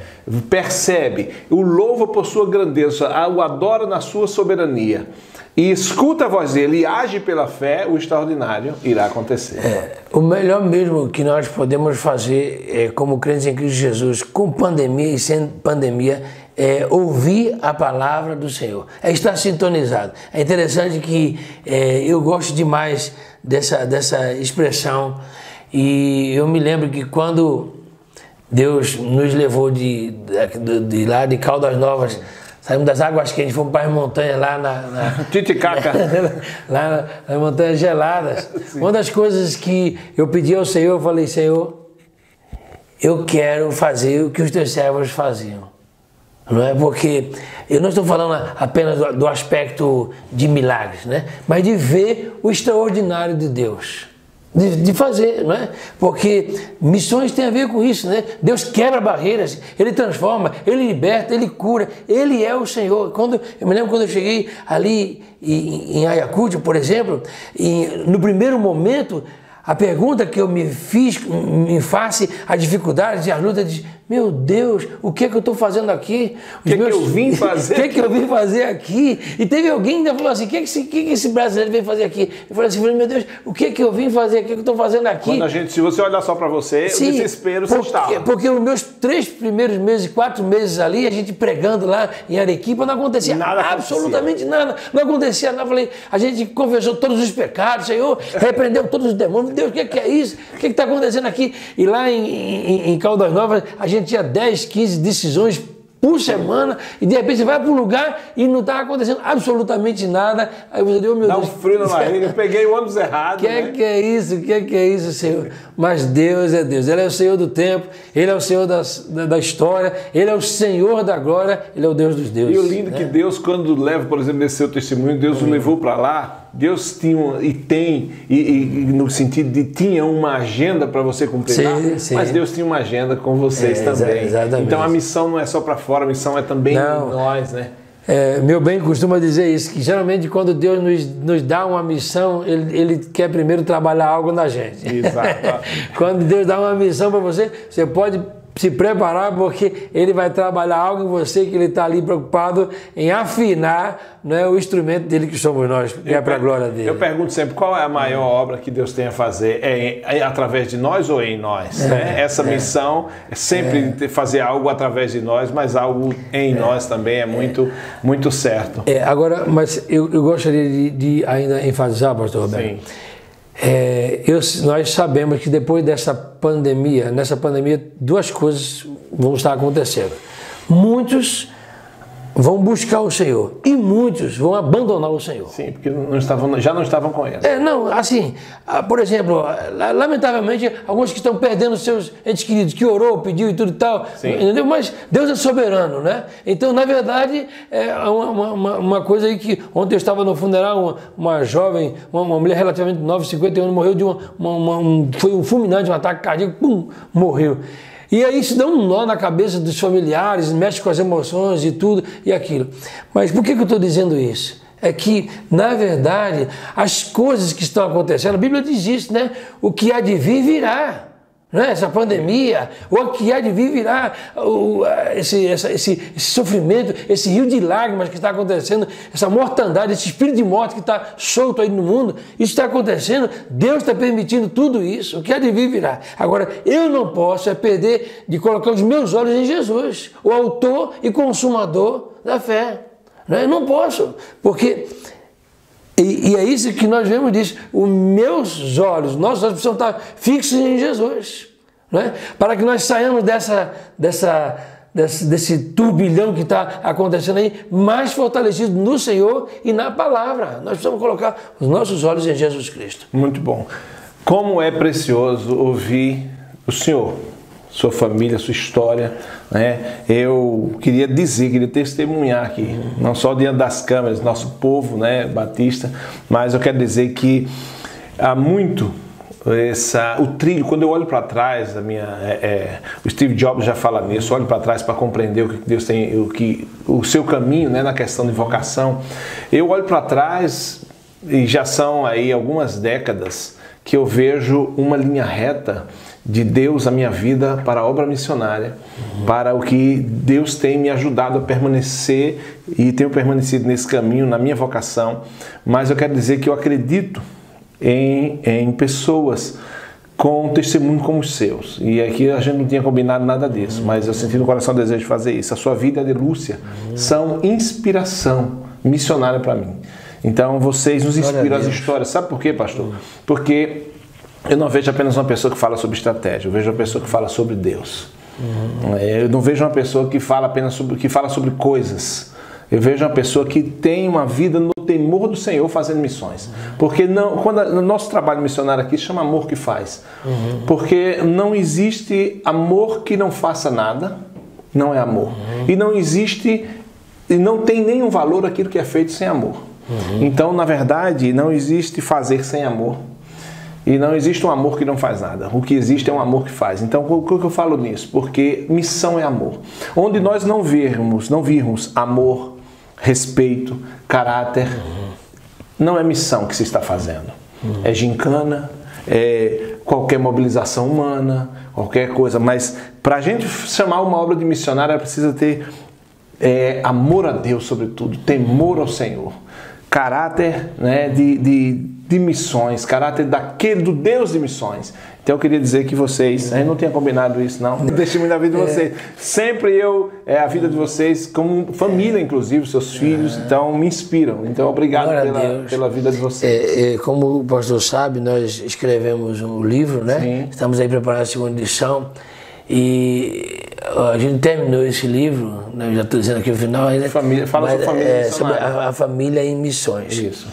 percebe, o louva por sua grandeza, o adora na sua soberania, e escuta a voz dele e age pela fé, o extraordinário irá acontecer. O melhor mesmo que nós podemos fazer como crentes em Cristo Jesus, com pandemia e sem pandemia, é ouvir a palavra do Senhor, é estar sintonizado. É interessante que eu gosto demais dessa expressão, e eu me lembro que quando Deus nos levou de lá de Caldas Novas, saímos das águas quentes, fomos para as montanhas lá na Titicaca. lá nas montanhas geladas. Sim. Uma das coisas que eu pedi ao Senhor, eu falei, Senhor, eu quero fazer o que os teus servos faziam. Não é? Porque eu não estou falando apenas do aspecto de milagres, né? Mas de ver o extraordinário de Deus. De fazer, não é? Porque missões tem a ver com isso, né? Deus quebra barreiras, Ele transforma, Ele liberta, Ele cura, Ele é o Senhor. Eu me lembro quando eu cheguei ali em Ayacucho, por exemplo, no primeiro momento, A pergunta que eu me fiz em face às dificuldades e às lutas de, meu Deus, o que é que eu estou fazendo aqui? O que é que eu vim fazer? O que é que eu vim fazer aqui? E teve alguém que ainda falou assim, o que é que esse brasileiro veio fazer aqui? Eu falei assim, meu Deus, o que é que eu vim fazer aqui? O que eu estou fazendo aqui? Quando a gente, se você olhar só para você, sim, o desespero você estava. Porque os meus 3 primeiros meses, 4 meses ali, a gente pregando lá em Arequipa, não acontecia absolutamente nada. Não acontecia nada. Eu falei, a gente confessou todos os pecados, Senhor, repreendeu todos os demônios. Meu Deus, o que é isso? O que está acontecendo aqui? E lá em Caldas Novas, a gente tinha 10, 15 decisões por semana, e de repente você vai para um lugar e não está acontecendo absolutamente nada. Aí você diz, oh, meu Deus. Dá um frio na barriga, eu peguei o ônibus errado. Que é isso? O que é isso, Senhor? Mas Deus é Deus, Ele é o Senhor do tempo, Ele é o Senhor da história, Ele é o Senhor da glória, Ele é o Deus dos deuses. E o lindo que Deus, quando leva, por exemplo, nesse seu testemunho, Deus o levou para lá, Deus tinha e tem, no sentido de tinha uma agenda para você cumprir lá, mas Deus tinha uma agenda com vocês também. Exatamente. Então a missão não é só para fora, a missão é também em nós, né? Meu bem costuma dizer isso, que geralmente quando Deus nos dá uma missão, ele quer primeiro trabalhar algo na gente. Exato. Quando Deus dá uma missão para você, você pode se preparar, porque Ele vai trabalhar algo em você que Ele está ali preocupado em afinar, né, o instrumento dele que somos nós, que é para a glória dele. Eu pergunto sempre, qual é a maior obra que Deus tem a fazer? É através de nós ou em nós? Essa missão é sempre fazer algo através de nós, mas algo em nós também é muito certo. Agora, mas eu gostaria de ainda enfatizar, pastor Roberto. Sim. Nós sabemos que depois nessa pandemia, 2 coisas vão estar acontecendo. Muitos vão buscar o Senhor e muitos vão abandonar o Senhor. Sim, porque já não estavam com Ele. Por exemplo, lamentavelmente, alguns que estão perdendo seus entes queridos, que orou, pediu e tudo e tal, entendeu? Mas Deus é soberano, né? Então, na verdade, é uma coisa aí que ontem eu estava no funeral, uma jovem, uma mulher relativamente nova, 51 anos, morreu de foi um fulminante, um ataque cardíaco, pum, morreu. E aí isso dá um nó na cabeça dos familiares, mexe com as emoções e tudo e aquilo. Mas por que eu estou dizendo isso? É que, na verdade, as coisas que estão acontecendo, a Bíblia diz isso, né? O que há de vir virá. Né? Essa pandemia, o que há de vir virá, esse sofrimento, esse rio de lágrimas que está acontecendo, essa mortandade, esse espírito de morte que está solto aí no mundo, isso está acontecendo, Deus está permitindo tudo isso, o que há de vir virá. Agora, eu não posso perder de colocar os meus olhos em Jesus, o autor e consumador da fé. Né? Eu não posso, porque... E é isso que nós vemos disso. Os meus olhos, nossos olhos precisam estar fixos em Jesus, né? Para que nós saiamos desse turbilhão que está acontecendo aí, mais fortalecidos no Senhor e na palavra. Nós precisamos colocar os nossos olhos em Jesus Cristo. Muito bom. Como é precioso ouvir o Senhor, sua família, sua história, né? Eu queria testemunhar aqui, não só diante das câmeras, nosso povo, né, batista, mas eu quero dizer que há muito o trilho, quando eu olho para trás, o Steve Jobs já fala nisso, olho para trás para compreender o que Deus tem, o seu caminho, né, na questão de vocação. Eu olho para trás e já são aí algumas décadas que eu vejo uma linha reta de Deus a minha vida para a obra missionária, para o que Deus tem me ajudado a permanecer e tenho permanecido nesse caminho, na minha vocação. Mas eu quero dizer que eu acredito em pessoas com testemunho como os seus. E aqui a gente não tinha combinado nada disso, mas eu senti no coração o desejo de fazer isso. A sua vida e a de Lúcia são inspiração missionária para mim. Então vocês nos inspiram as histórias. Sabe por quê, pastor? Porque eu não vejo apenas uma pessoa que fala sobre estratégia, eu vejo uma pessoa que fala sobre Deus. Eu não vejo uma pessoa que fala apenas sobre coisas. Eu vejo uma pessoa que tem uma vida no temor do Senhor fazendo missões. Porque quando o nosso trabalho missionário aqui chama amor que faz. Porque não existe amor que não faça nada, não é amor. E não existe, e não tem nenhum valor aquilo que é feito sem amor. Então, na verdade, não existe fazer sem amor. E não existe um amor que não faz nada. O que existe é um amor que faz. Então, o que eu falo nisso? Porque missão é amor. Onde nós não virmos amor, respeito, caráter, não é missão que se está fazendo. É gincana, qualquer mobilização humana, qualquer coisa. Mas para a gente chamar uma obra de missionária, precisa ter amor a Deus, sobretudo, temor ao Senhor, caráter, né, de missões, caráter do Deus de missões. Então eu queria dizer que vocês, a gente não tinha combinado isso, não. Testemunho da vida de vocês. Sempre a vida de vocês, como família, inclusive, seus filhos, então me inspiram. Então obrigado pela vida de vocês. Como o pastor sabe, nós escrevemos um livro, né? Sim. Estamos aí preparando a segunda edição. E a gente terminou esse livro, né? Já estou dizendo aqui o final ainda. Fala sobre família sobre a família em missões. Isso.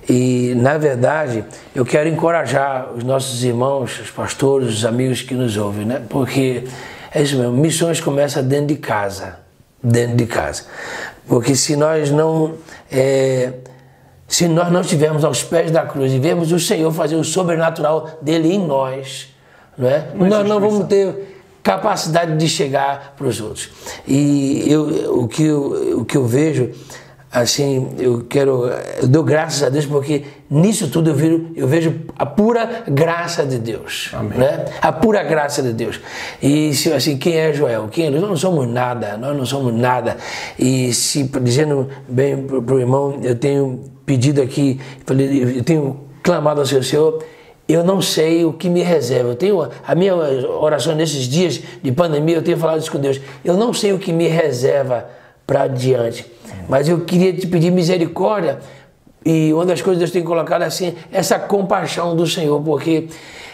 E, na verdade, eu quero encorajar os nossos irmãos, os pastores, os amigos que nos ouvem, né? Porque é isso mesmo, missões começam dentro de casa. Dentro de casa. Porque se nós não estivermos aos pés da cruz e vemos o Senhor fazer o sobrenatural dele em nós, não é? Nós não vamos ter capacidade de chegar para os outros. E o que eu vejo, assim, eu dou graças a Deus, porque nisso tudo eu vejo a pura graça de Deus. Amém. Né? A pura graça de Deus. E assim, quem é Joel? Nós não somos nada, nós não somos nada. E dizendo bem para o irmão, eu tenho pedido aqui, eu tenho clamado ao Senhor, eu não sei o que me reserva. A minha oração nesses dias de pandemia, eu tenho falado isso com Deus, eu não sei o que me reserva para adiante. Mas eu queria te pedir misericórdia, e uma das coisas que Deus tem colocado assim, essa compaixão do Senhor, porque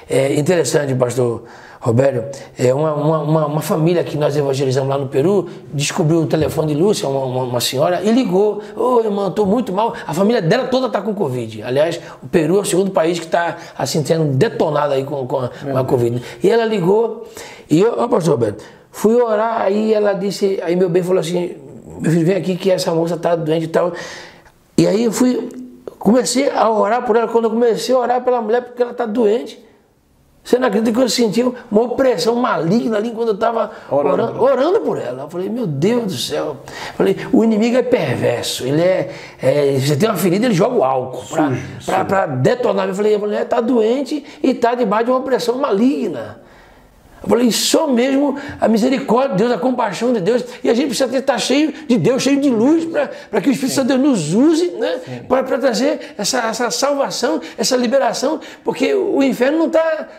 é interessante, pastor Roberto, uma família que nós evangelizamos lá no Peru, descobriu o telefone de Lúcia, uma senhora, e ligou: ô irmão, estou muito mal, a família dela toda está com Covid. Aliás, o Peru é o segundo país que está assim, sendo detonado aí com a Covid. E ela ligou, e eu, pastor Roberto, fui orar, aí ela disse, aí meu bem falou assim: meu filho, vem aqui que essa moça está doente e tal. E aí eu comecei a orar por ela. Quando eu comecei a orar pela mulher, porque ela está doente, você não acredita que eu senti uma opressão maligna ali quando eu estava orando por ela. Eu falei: meu Deus do céu. Eu falei: o inimigo é perverso. Ele você tem uma ferida, ele joga o álcool para detonar. Eu falei: a mulher está doente e está debaixo de uma opressão maligna. Eu falei: só mesmo a misericórdia de Deus, a compaixão de Deus, e a gente precisa estar cheio de Deus, cheio de luz, para que o Espírito Santo de Deus nos use, né? Para trazer essa salvação, essa liberação, porque o inferno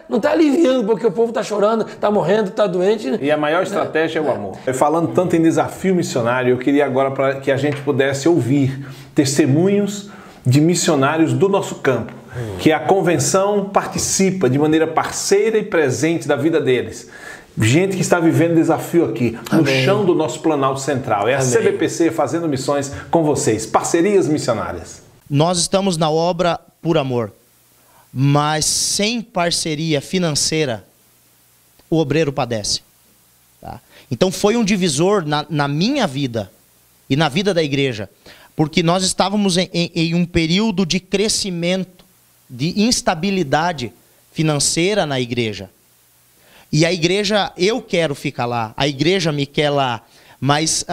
não tá aliviando, porque o povo está chorando, está morrendo, está doente. E a maior estratégia é o amor. Falando tanto em desafio missionário, eu queria agora para que a gente pudesse ouvir testemunhos de missionários do nosso campo, que a convenção participa de maneira parceira e presente da vida deles. Gente que está vivendo desafio aqui, no chão do nosso Planalto Central. É a CBPC fazendo missões com vocês, parcerias missionárias. Nós estamos na obra por amor, mas sem parceria financeira, o obreiro padece. Tá? Então foi um divisor na minha vida e na vida da igreja, porque nós estávamos em um período de crescimento, de instabilidade financeira na igreja. E a igreja, eu quero ficar lá, a igreja me quer lá, mas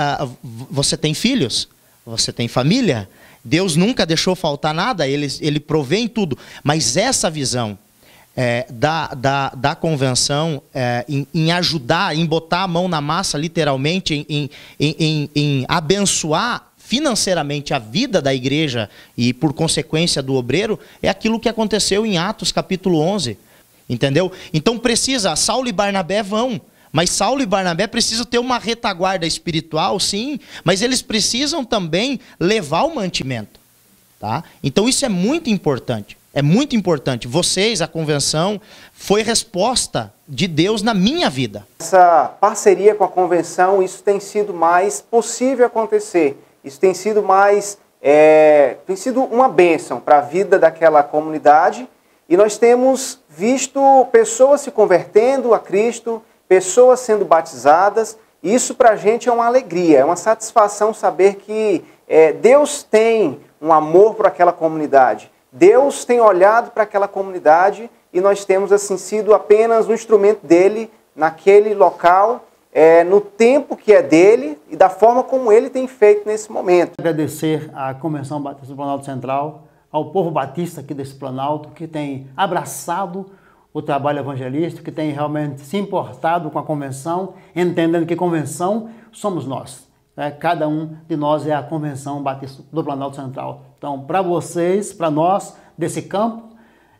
você tem filhos, você tem família, Deus nunca deixou faltar nada, ele provê em tudo. Mas essa visão da convenção em ajudar, em botar a mão na massa, literalmente, em abençoar financeiramente a vida da igreja e, por consequência, do obreiro, é aquilo que aconteceu em Atos capítulo 11, entendeu? Então Saulo e Barnabé vão, mas Saulo e Barnabé precisam ter uma retaguarda espiritual, sim, mas eles precisam também levar o mantimento, tá? Então isso é muito importante, Vocês, a convenção, foi resposta de Deus na minha vida. Essa parceria com a convenção, isso tem sido mais possível acontecer. Isso tem sido tem sido uma bênção para a vida daquela comunidade, e nós temos visto pessoas se convertendo a Cristo, pessoas sendo batizadas, e isso para a gente é uma alegria, é uma satisfação saber que Deus tem um amor por aquela comunidade, Deus tem olhado para aquela comunidade, e nós temos assim sido apenas um instrumento dele naquele local, no tempo que é dele e da forma como ele tem feito nesse momento. Agradecer à Convenção Batista do Planalto Central, ao povo batista aqui desse Planalto, que tem abraçado o trabalho evangelístico, que tem realmente se importado com a convenção, entendendo que convenção somos nós. Cada um de nós é a Convenção Batista do Planalto Central. Então, para vocês, para nós, desse campo,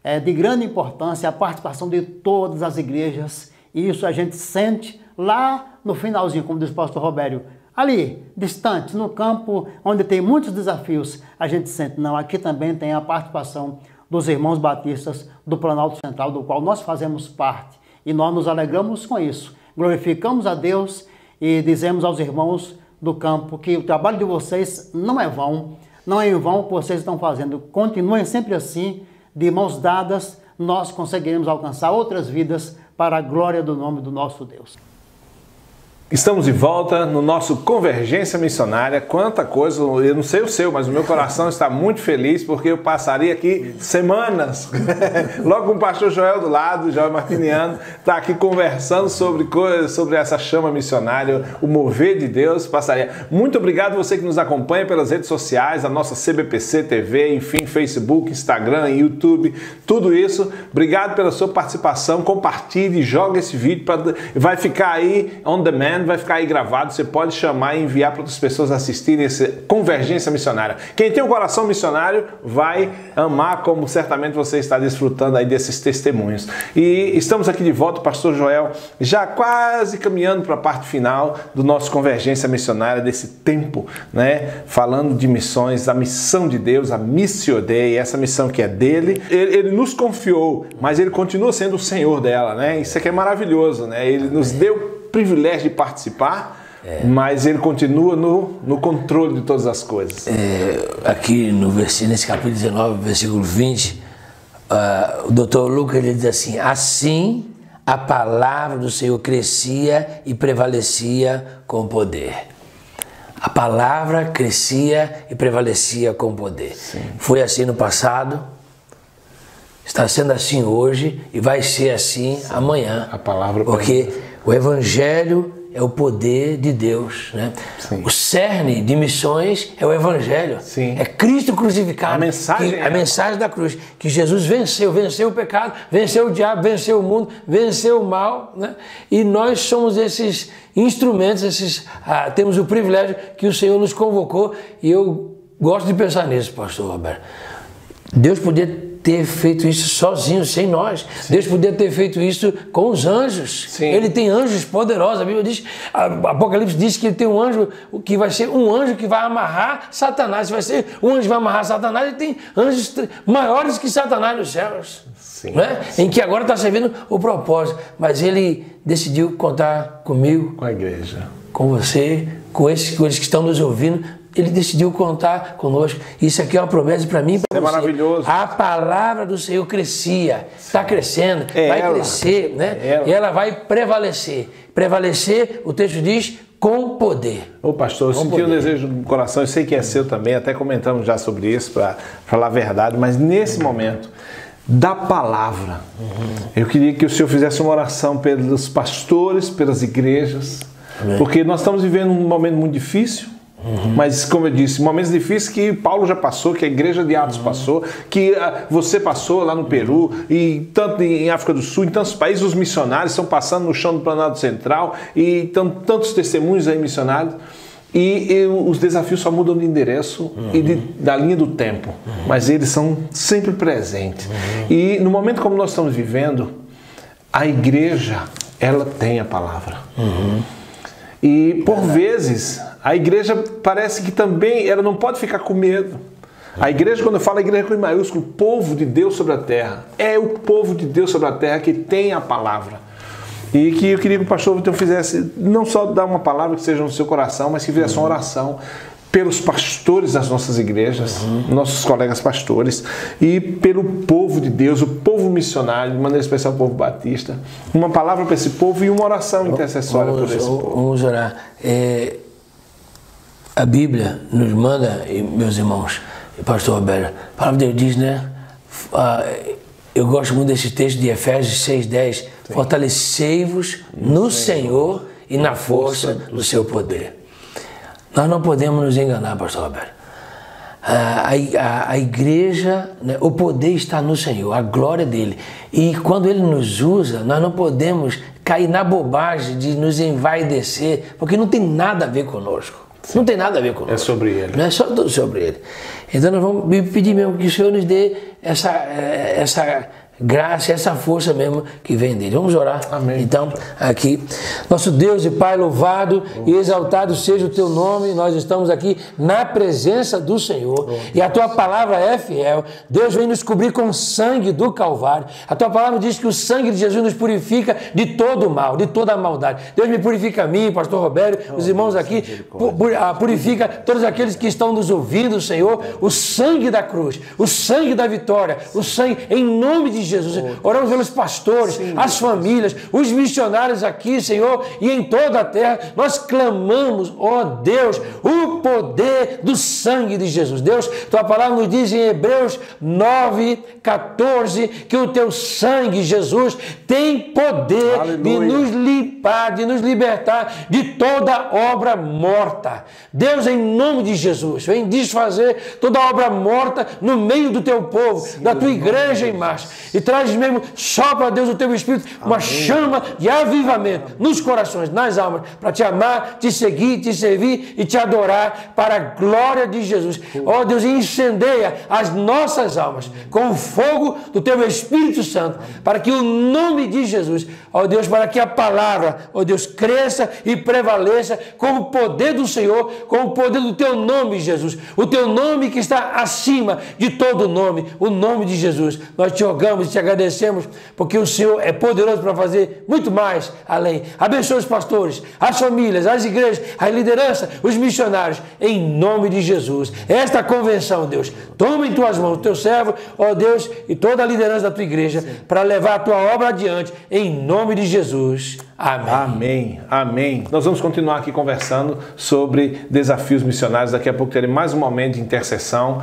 é de grande importância a participação de todas as igrejas, e isso a gente sente lá no finalzinho, como diz o pastor Robério, ali, distante, no campo, onde tem muitos desafios, a gente sente, não, aqui também tem a participação dos irmãos batistas do Planalto Central, do qual nós fazemos parte, e nós nos alegramos com isso, glorificamos a Deus e dizemos aos irmãos do campo que o trabalho de vocês não é vão, não é em vão o que vocês estão fazendo, continuem sempre assim, de mãos dadas, nós conseguiremos alcançar outras vidas para a glória do nome do nosso Deus. Estamos de volta no nosso Convergência Missionária. Quanta coisa, eu não sei o seu, mas o meu coração está muito feliz porque eu passaria aqui semanas, logo com o pastor Joel do lado, Joel Martiniano, está aqui conversando sobre coisas, sobre essa chama missionária, o mover de Deus, passaria. Muito obrigado você que nos acompanha pelas redes sociais, a nossa CBPC TV, enfim, Facebook, Instagram, YouTube, tudo isso. Obrigado pela sua participação, compartilhe, joga esse vídeo, vai ficar aí on demand, vai ficar aí gravado, você pode chamar e enviar para outras pessoas assistirem essa Convergência Missionária. Quem tem um coração missionário vai amar, como certamente você está desfrutando aí desses testemunhos. E estamos aqui de volta, pastor Joel, já quase caminhando para a parte final do nosso Convergência Missionária, desse tempo, né? Falando de missões, a missão de Deus, a Missio Dei, essa missão que é dele. Ele nos confiou, mas ele continua sendo o Senhor dela, né? Isso aqui é maravilhoso, né? Ele nos deu privilégio de participar, mas ele continua no controle de todas as coisas. Aqui nesse capítulo 19, versículo 20, o doutor Lucas ele diz assim: assim a palavra do Senhor crescia e prevalecia com poder. A palavra crescia e prevalecia com poder. Sim. Foi assim no passado, está sendo assim hoje e vai ser assim amanhã. A palavra porque o Evangelho é o poder de Deus, né? O cerne de missões é o Evangelho. Sim. É Cristo crucificado. A mensagem da cruz, que Jesus venceu o pecado, venceu o diabo, venceu o mundo, venceu o mal, né? E nós somos esses instrumentos, temos o privilégio que o Senhor nos convocou, e eu gosto de pensar nisso, pastor Roberto. Deus podia ter feito isso sozinho, sem nós. Sim. Deus podia ter feito isso com os anjos. Sim. Ele tem anjos poderosos. A Bíblia diz, Apocalipse diz que ele tem um anjo que vai ser um anjo que vai amarrar Satanás. Se vai ser um anjo que vai amarrar Satanás, ele tem anjos maiores que Satanás nos céus. Sim. Né? Sim. Em que agora está servindo o propósito. Mas ele decidiu contar comigo, com a igreja, com você, com esses que estão nos ouvindo. Ele decidiu contar conosco. Isso aqui é uma promessa para mim e para você. É maravilhoso. A palavra do Senhor crescia, está crescendo, vai crescer, né? E ela vai prevalecer. Prevalecer, o texto diz, com poder. Ô pastor, eu senti um desejo no coração, eu sei que é seu também, até comentamos já sobre isso, para falar a verdade, mas nesse momento da palavra, eu queria que o senhor fizesse uma oração pelos pastores, pelas igrejas, porque nós estamos vivendo um momento muito difícil. Mas, como eu disse, momentos difíceis que Paulo já passou, que a igreja de Atos passou, que você passou lá no Peru, e tanto em África do Sul, em tantos países, os missionários estão passando no chão do Planalto Central, e tantos testemunhos aí missionários, e os desafios só mudam de endereço e da linha do tempo, mas eles são sempre presentes. E no momento como nós estamos vivendo, a igreja, ela tem a palavra. E por vezes a igreja parece que também ela não pode ficar com medo. A igreja, quando eu falo a igreja com I maiúsculo, o povo de Deus sobre a terra, é o povo de Deus sobre a terra que tem a palavra. E que eu queria que o pastor então fizesse, não só dar uma palavra que seja no seu coração, mas que fizesse uma oração pelos pastores das nossas igrejas, nossos colegas pastores, e pelo povo de Deus, o povo missionário, de maneira especial o povo batista. Uma palavra para esse povo e uma oração intercessória por esse povo. Vamos orar. A Bíblia nos manda, meus irmãos, pastor Roberto, a palavra de Deus diz, né? Eu gosto muito desse texto de Efésios 6:10, fortalecei-vos no Senhor e na força do seu poder. Nós não podemos nos enganar, pastor Roberto. a igreja, né, o poder está no Senhor, a glória dele. E quando ele nos usa, nós não podemos cair na bobagem de nos envaidecer, porque não tem nada a ver conosco. Não tem nada a ver conosco. É sobre ele. Não é só tudo sobre ele. Então nós vamos pedir mesmo que o Senhor nos dê essa graça, essa força mesmo que vem dele. Vamos orar? Amém. Então, aqui, nosso Deus e Pai, louvado e exaltado seja o teu nome. Nós estamos aqui na presença do Senhor e a tua palavra é fiel. Deus vem nos cobrir com o sangue do Calvário. A tua palavra diz que o sangue de Jesus nos purifica de todo o mal, de toda a maldade. Deus me purifica a mim, pastor Roberto, os irmãos aqui, purifica todos aqueles que estão nos ouvindo, Senhor. O sangue da cruz, o sangue da vitória, o sangue em nome de Jesus. Oramos pelos pastores, as famílias, os missionários aqui, Senhor, e em toda a terra. Nós clamamos, ó Deus, o poder do sangue de Jesus. Deus, tua palavra nos diz em Hebreus 9:14 que o teu sangue, Jesus, tem poder de nos limpar, de nos libertar de toda obra morta. Deus, em nome de Jesus, vem desfazer toda obra morta no meio do teu povo, da tua igreja em marcha. E traz mesmo, sopra, Deus, o teu Espírito, uma chama de avivamento nos corações, nas almas, para te amar, te seguir, te servir e te adorar para a glória de Jesus. Ó Deus, incendeia as nossas almas com o fogo do teu Espírito Santo, para que o nome de Jesus, ó Deus, para que a palavra, ó Deus, cresça e prevaleça com o poder do Senhor, com o poder do teu nome, Jesus. O teu nome que está acima de todo nome, o nome de Jesus. Nós te rogamos, te agradecemos, porque o Senhor é poderoso para fazer muito mais além. Abençoe os pastores, as famílias, as igrejas, a liderança, os missionários, em nome de Jesus. Esta convenção, Deus, toma em tuas mãos o teu servo, ó Deus, e toda a liderança da tua igreja, para levar a tua obra adiante, em nome de Jesus. Amém. Amém, amém. Nós vamos continuar aqui conversando sobre desafios missionários. Daqui a pouco teremos mais um momento de intercessão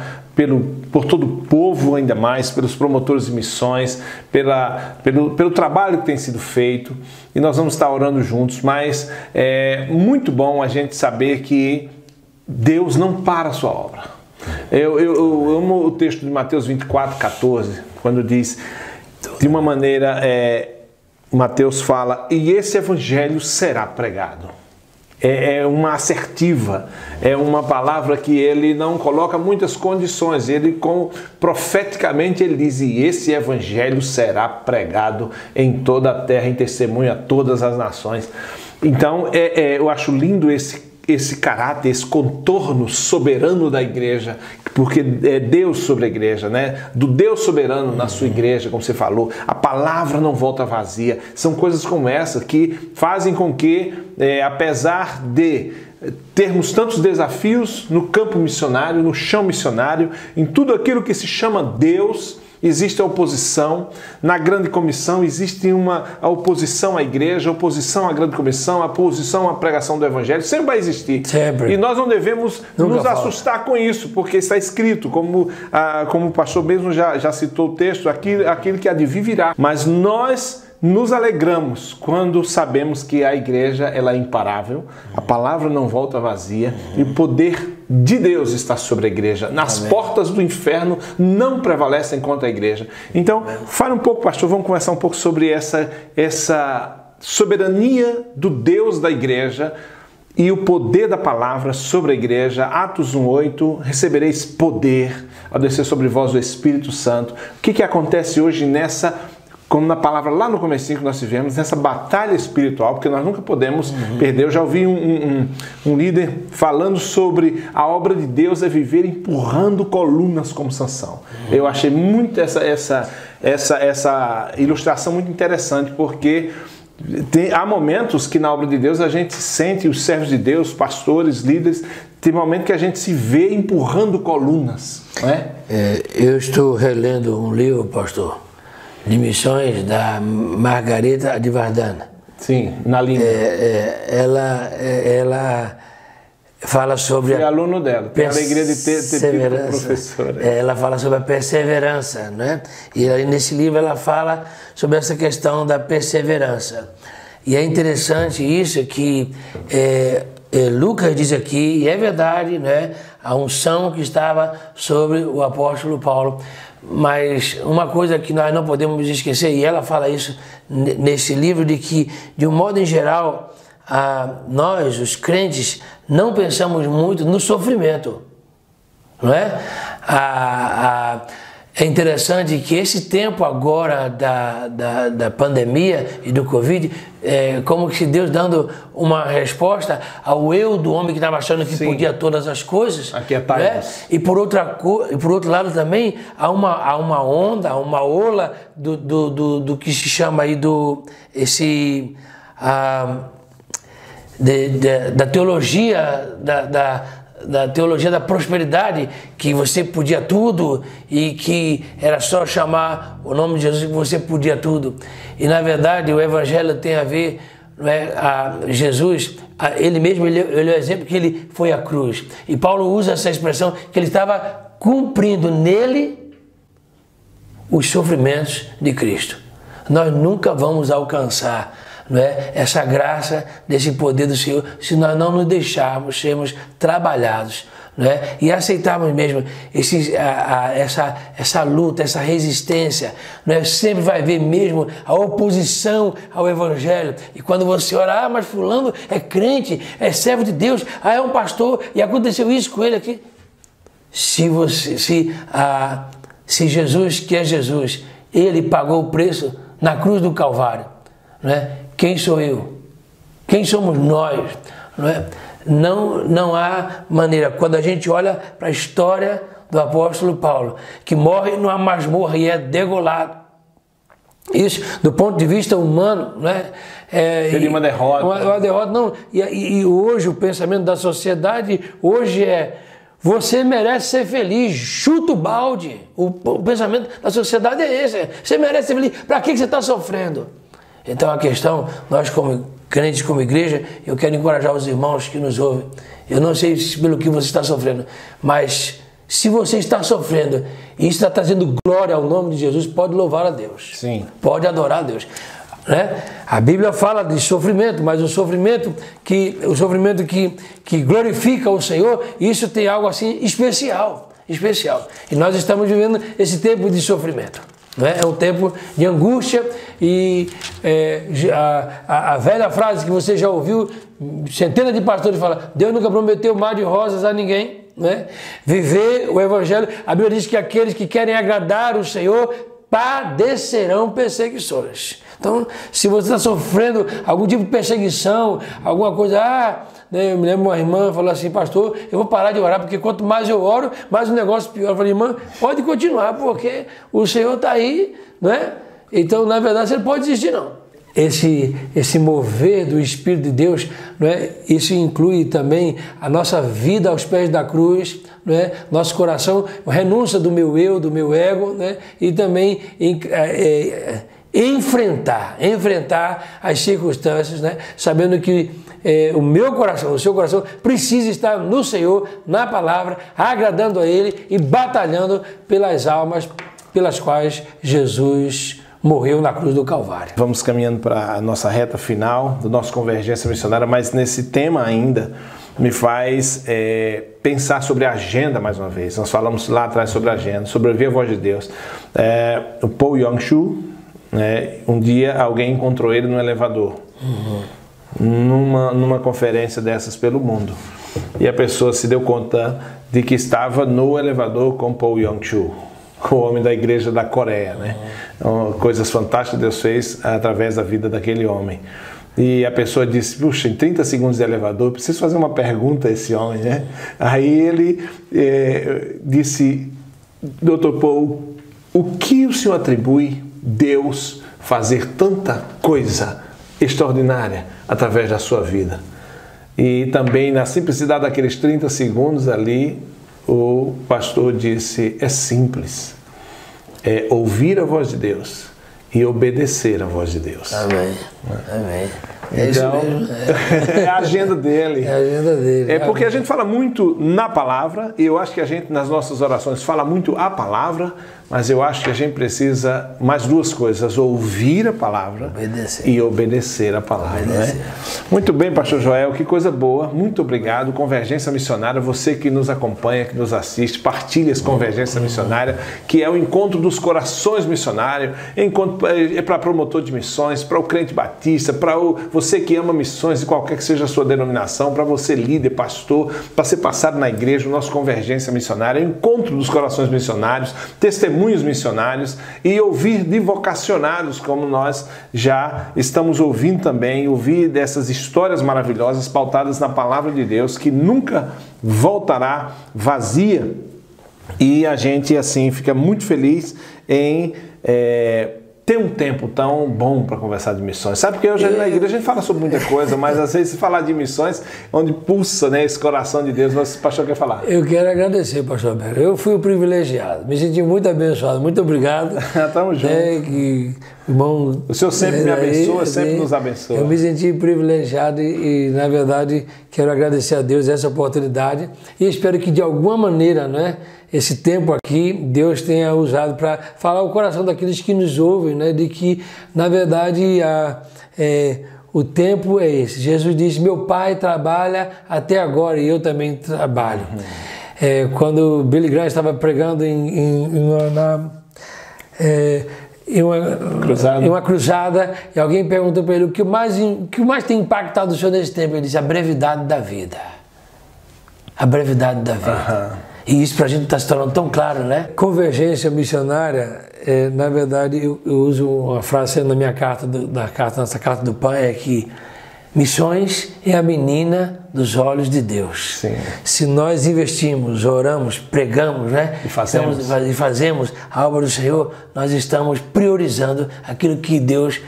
por todo o povo, ainda mais, pelos promotores de missões, pelo trabalho que tem sido feito. E nós vamos estar orando juntos, mas é muito bom a gente saber que Deus não para a sua obra. Eu amo o texto de Mateus 24:14, quando diz, de uma maneira... Mateus fala, e esse evangelho será pregado. É uma assertiva, é uma palavra que ele não coloca muitas condições, profeticamente ele diz, e esse evangelho será pregado em toda a terra, em testemunho a todas as nações. Então, eu acho lindo esse caráter, esse contorno soberano da igreja, porque é Deus sobre a igreja, né? Do Deus soberano na sua igreja, como você falou, a palavra não volta vazia. São coisas como essa que fazem com que, apesar de termos tantos desafios no campo missionário, no chão missionário, em tudo aquilo que se chama Deus, existe a oposição. Na grande comissão existe a oposição à igreja, a oposição à grande comissão, a oposição à pregação do evangelho, sempre vai existir. Sempre. E nós não devemos nos assustar com isso, porque está escrito, como o pastor mesmo já citou o texto, aquilo que há de vir virá. Mas nós nos alegramos quando sabemos que a igreja ela é imparável, a palavra não volta vazia e o poder de Deus está sobre a igreja. Nas portas do inferno não prevalecem contra a igreja. Então, fale um pouco, pastor, vamos conversar um pouco sobre essa soberania do Deus da igreja e o poder da palavra sobre a igreja. Atos 1:8, recebereis poder ao descer sobre vós o Espírito Santo. O que acontece hoje como na palavra lá no comecinho que nós tivemos, nessa batalha espiritual, porque nós nunca podemos perder. Eu já ouvi um líder falando sobre a obra de Deus é viver empurrando colunas como Sansão. Eu achei muito essa ilustração muito interessante, porque há momentos que na obra de Deus a gente sente, os servos de Deus, pastores, líderes, tem momento que a gente se vê empurrando colunas, não é? Eu estou relendo um livro, pastor, de missões da Margareta de Vardana. Sim, na linha. Ela fala sobre... Fui aluno dela, tenho a alegria de ter tido como professora. Ela fala sobre a perseverança, né? E aí, nesse livro ela fala sobre essa questão da perseverança. E é interessante isso que Lucas diz aqui, e é verdade, né? a unção que estava sobre o apóstolo Paulo. Mas uma coisa que nós não podemos esquecer, e ela fala isso nesse livro, de que, de um modo em geral, nós, os crentes, não pensamos muito no sofrimento, não é? É interessante que esse tempo agora da pandemia e do Covid, como que Deus dando uma resposta ao eu do homem que estava achando que podia todas as coisas. Né? E por outro lado também, há uma onda, uma ola do que se chama aí da teologia da teologia da prosperidade, que você podia tudo e que era só chamar o nome de Jesus que você podia tudo. E na verdade o evangelho tem a ver, não é, Jesus, ele mesmo, ele é o exemplo que ele foi à cruz. E Paulo usa essa expressão que ele estava cumprindo nele os sofrimentos de Cristo. Nós nunca vamos alcançar, não é, essa graça desse poder do Senhor se nós não nos deixarmos sermos trabalhados, não é, e aceitarmos mesmo essa luta, essa resistência, não é, sempre vai haver mesmo a oposição ao Evangelho. E quando você ora, mas fulano é crente, é servo de Deus, é um pastor e aconteceu isso com ele aqui. Se Jesus, que é Jesus, ele pagou o preço na cruz do Calvário, não é? Quem sou eu? Quem somos nós? Não é? Não há maneira. Quando a gente olha para a história do apóstolo Paulo, que morre numa masmorra e é degolado, isso, do ponto de vista humano, não é? Seria uma derrota. Uma derrota, não. E hoje o pensamento da sociedade hoje é: você merece ser feliz, chuta o balde. O pensamento da sociedade é esse: você merece ser feliz. Para que você está sofrendo? Então a questão, nós como crentes, como igreja, eu quero encorajar os irmãos que nos ouvem. Eu não sei pelo que você está sofrendo, mas se você está sofrendo e está trazendo glória ao nome de Jesus, pode louvar a Deus. Sim. Pode adorar a Deus. Né? A Bíblia fala de sofrimento, mas o sofrimento que glorifica o Senhor, isso tem algo assim especial. E nós estamos vivendo esse tempo de sofrimento. É um tempo de angústia e a velha frase que você já ouviu, centenas de pastores falam: Deus nunca prometeu mar de rosas a ninguém. Né? Viver o Evangelho, a Bíblia diz que aqueles que querem agradar o Senhor padecerão perseguições. Então, se você está sofrendo algum tipo de perseguição, alguma coisa, eu me lembro uma irmã falou assim: pastor, eu vou parar de orar, porque quanto mais eu oro, mais o negócio pior. Eu falei: irmã, pode continuar, porque o Senhor está aí, não é? Então, na verdade, você não pode desistir, não. Esse mover do Espírito de Deus, não é? Isso inclui também a nossa vida aos pés da cruz, não é? Nosso coração, renúncia do meu eu, do meu ego, né? E também enfrentar as circunstâncias, né? Sabendo que o meu coração, o seu coração precisa estar no Senhor, na palavra, agradando a Ele e batalhando pelas almas pelas quais Jesus morreu na cruz do Calvário. Vamos caminhando para a nossa reta final do nosso Convergência Missionária, mas nesse tema ainda me faz pensar sobre a agenda mais uma vez. Nós falamos lá atrás sobre a agenda, sobre ouvir a voz de Deus. O Paul Yong-Soo, um dia alguém encontrou ele no elevador, numa conferência dessas pelo mundo, e a pessoa se deu conta de que estava no elevador com Paul Yong-Soo, o homem da igreja da Coreia, né? Coisas fantásticas Deus fez através da vida daquele homem. E a pessoa disse: puxa, em 30 segundos de elevador, preciso fazer uma pergunta a esse homem, né? Aí ele disse: Dr. Paul, o que o senhor atribui Deus fazer tanta coisa extraordinária através da sua vida? E também na simplicidade daqueles 30 segundos ali, o pastor disse: é simples, é ouvir a voz de Deus e obedecer a voz de Deus. Amém. Amém. Então, é a agenda dele. É a agenda dele. É porque a gente fala muito na palavra, e eu acho que a gente nas nossas orações fala muito a palavra, mas eu acho que a gente precisa mais duas coisas, ouvir a palavra e obedecer a palavra. Né? Muito bem, pastor Joel, que coisa boa, muito obrigado. Convergência Missionária, você que nos acompanha, que nos assiste, partilha essa Convergência Missionária, que é o encontro dos corações missionários, é para promotor de missões, para o crente batista, para você que ama missões, de qualquer que seja a sua denominação, para você líder, pastor, para ser passado na igreja, o nosso Convergência Missionária, é o encontro dos corações missionários, testemunhos missionários e ouvir de vocacionados, como nós já estamos ouvindo também, ouvir dessas histórias maravilhosas pautadas na palavra de Deus, que nunca voltará vazia. E a gente, assim, fica muito feliz em ter um tempo tão bom para conversar de missões. Sabe, porque hoje na igreja a gente fala sobre muita coisa, mas às vezes falar de missões, onde pulsa, né, esse coração de Deus, o pastor quer falar. Eu quero agradecer, pastor Alberto. Eu fui o privilegiado, me senti muito abençoado, muito obrigado. Tamo junto. Irmão, o Senhor sempre me abençoa, sempre nos abençoa. Eu me senti privilegiado e, na verdade, quero agradecer a Deus essa oportunidade e espero que, de alguma maneira, né, esse tempo aqui, Deus tenha usado para falar o coração daqueles que nos ouvem, né, de que, na verdade, o tempo é esse. Jesus disse, meu Pai trabalha até agora e eu também trabalho. Quando Billy Graham estava pregando em uma cruzada, e alguém perguntou para ele o que mais tem impactado o senhor nesse tempo. Ele disse, a brevidade da vida. A brevidade da vida. E isso para a gente está se tornando tão claro, né? Convergência missionária, na verdade, eu uso uma frase na minha nossa carta do Pai, é que missões é a menina dos olhos de Deus. Sim. Se nós investimos, oramos, pregamos, né? E fazemos a obra do Senhor, nós estamos priorizando aquilo que Deus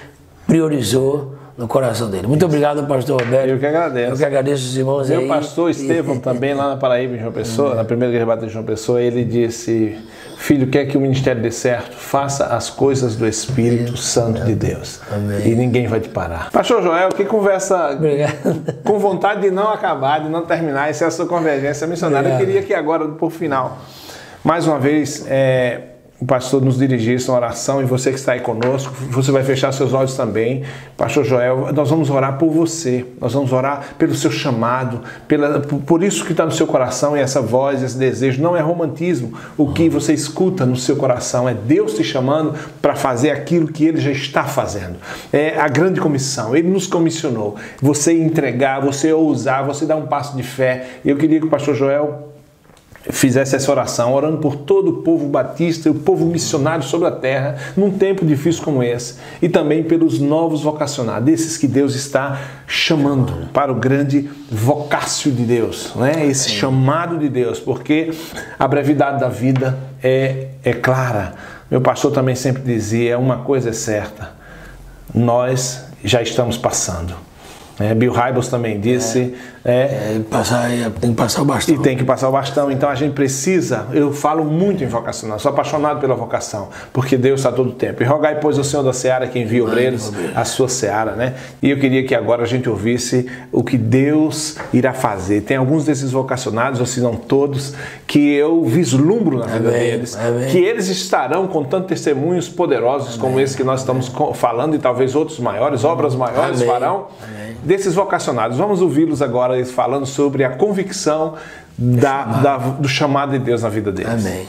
priorizou no coração dele. Muito obrigado, pastor Roberto. Eu que agradeço. Eu que agradeço os irmãos aí. Meu pastor Estevão, também lá na Paraíba, em João Pessoa, na primeira igreja batista de João Pessoa, ele disse, filho, quer que o ministério dê certo? Faça as coisas do Espírito Santo de Deus. Amém. E ninguém vai te parar. Pastor Joel, que conversa com vontade de não acabar, de não terminar. Essa é a sua convergência missionária. Obrigado. Eu queria que agora, por final, mais uma vez, o pastor nos dirigisse uma oração, e você que está aí conosco, você vai fechar seus olhos também. Pastor Joel, nós vamos orar por você, nós vamos orar pelo seu chamado, por isso que está no seu coração, e essa voz, esse desejo, não é romantismo. O que você escuta no seu coração é Deus te chamando para fazer aquilo que Ele já está fazendo. É a grande comissão, Ele nos comissionou. Você entregar, você ousar, você dar um passo de fé. E eu queria que o pastor Joel fizesse essa oração, orando por todo o povo batista e o povo missionário sobre a terra, num tempo difícil como esse, e também pelos novos vocacionados, esses que Deus está chamando para o grande vocácio de Deus, né? Esse chamado de Deus, porque a brevidade da vida é clara. Meu pastor também sempre dizia, uma coisa é certa, nós já estamos passando. Bill Hybels também disse... tem que passar o bastão. E tem que passar o bastão. Então a gente precisa... Eu falo muito em vocacional, sou apaixonado pela vocação, porque Deus está todo o tempo. E rogai, pois, o Senhor da Seara que envia obreiros à sua Seara, né? E eu queria que agora a gente ouvisse o que Deus irá fazer. Tem alguns desses vocacionados, ou se não todos, que eu vislumbro na vida deles, que eles estarão contando testemunhos poderosos como esse que nós estamos falando, e talvez outros maiores, obras maiores farão. Desses vocacionados. Vamos ouvi-los agora falando sobre a convicção do chamado de Deus na vida deles. Amém.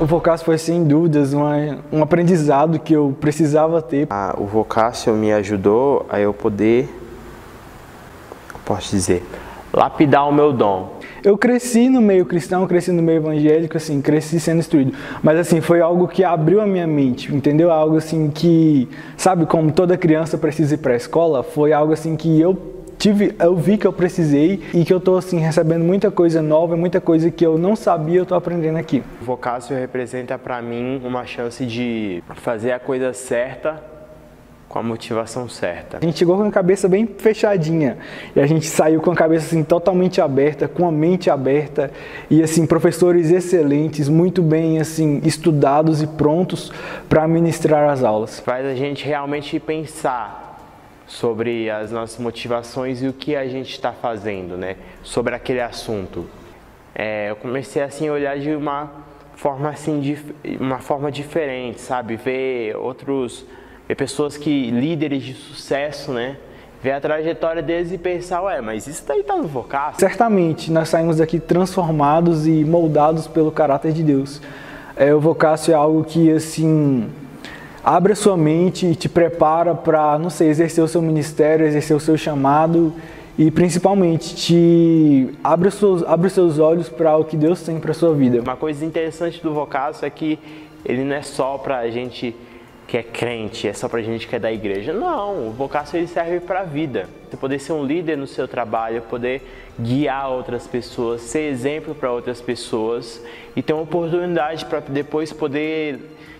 O Vocácio foi, sem dúvidas, um aprendizado que eu precisava ter. O Vocácio me ajudou a eu poder, posso dizer, lapidar o meu dom. Eu cresci no meio cristão, cresci no meio evangélico, assim, cresci sendo instruído. Mas, assim, foi algo que abriu a minha mente, entendeu? Algo, assim, que, sabe, como toda criança precisa ir para a escola, foi algo, assim, que eu vi que eu precisei e que eu estou, assim, recebendo muita coisa nova, muita coisa que eu não sabia, eu estou aprendendo aqui. O Vocácio representa para mim uma chance de fazer a coisa certa, com a motivação certa. A gente chegou com a cabeça bem fechadinha e a gente saiu com a cabeça assim totalmente aberta, com a mente aberta e assim professores excelentes, muito bem assim estudados e prontos para ministrar as aulas. Faz a gente realmente pensar sobre as nossas motivações e o que a gente está fazendo, né? Sobre aquele assunto. Eu comecei assim a olhar de uma forma assim, uma forma diferente, sabe? Ver pessoas líderes de sucesso, né? Ver a trajetória deles e pensar, mas isso daí tá no Vocasso? Certamente, nós saímos daqui transformados e moldados pelo caráter de Deus. O Vocasso é algo que, assim, abre a sua mente e te prepara para, não sei, exercer o seu ministério, exercer o seu chamado e, principalmente, te abre os seus olhos para o que Deus tem para a sua vida. Uma coisa interessante do Vocasso é que ele não é só para a gente que é crente, é só pra gente que é da igreja. Não, o Vocasso ele serve para a vida. Você poder ser um líder no seu trabalho, poder guiar outras pessoas, ser exemplo para outras pessoas e ter uma oportunidade para depois poder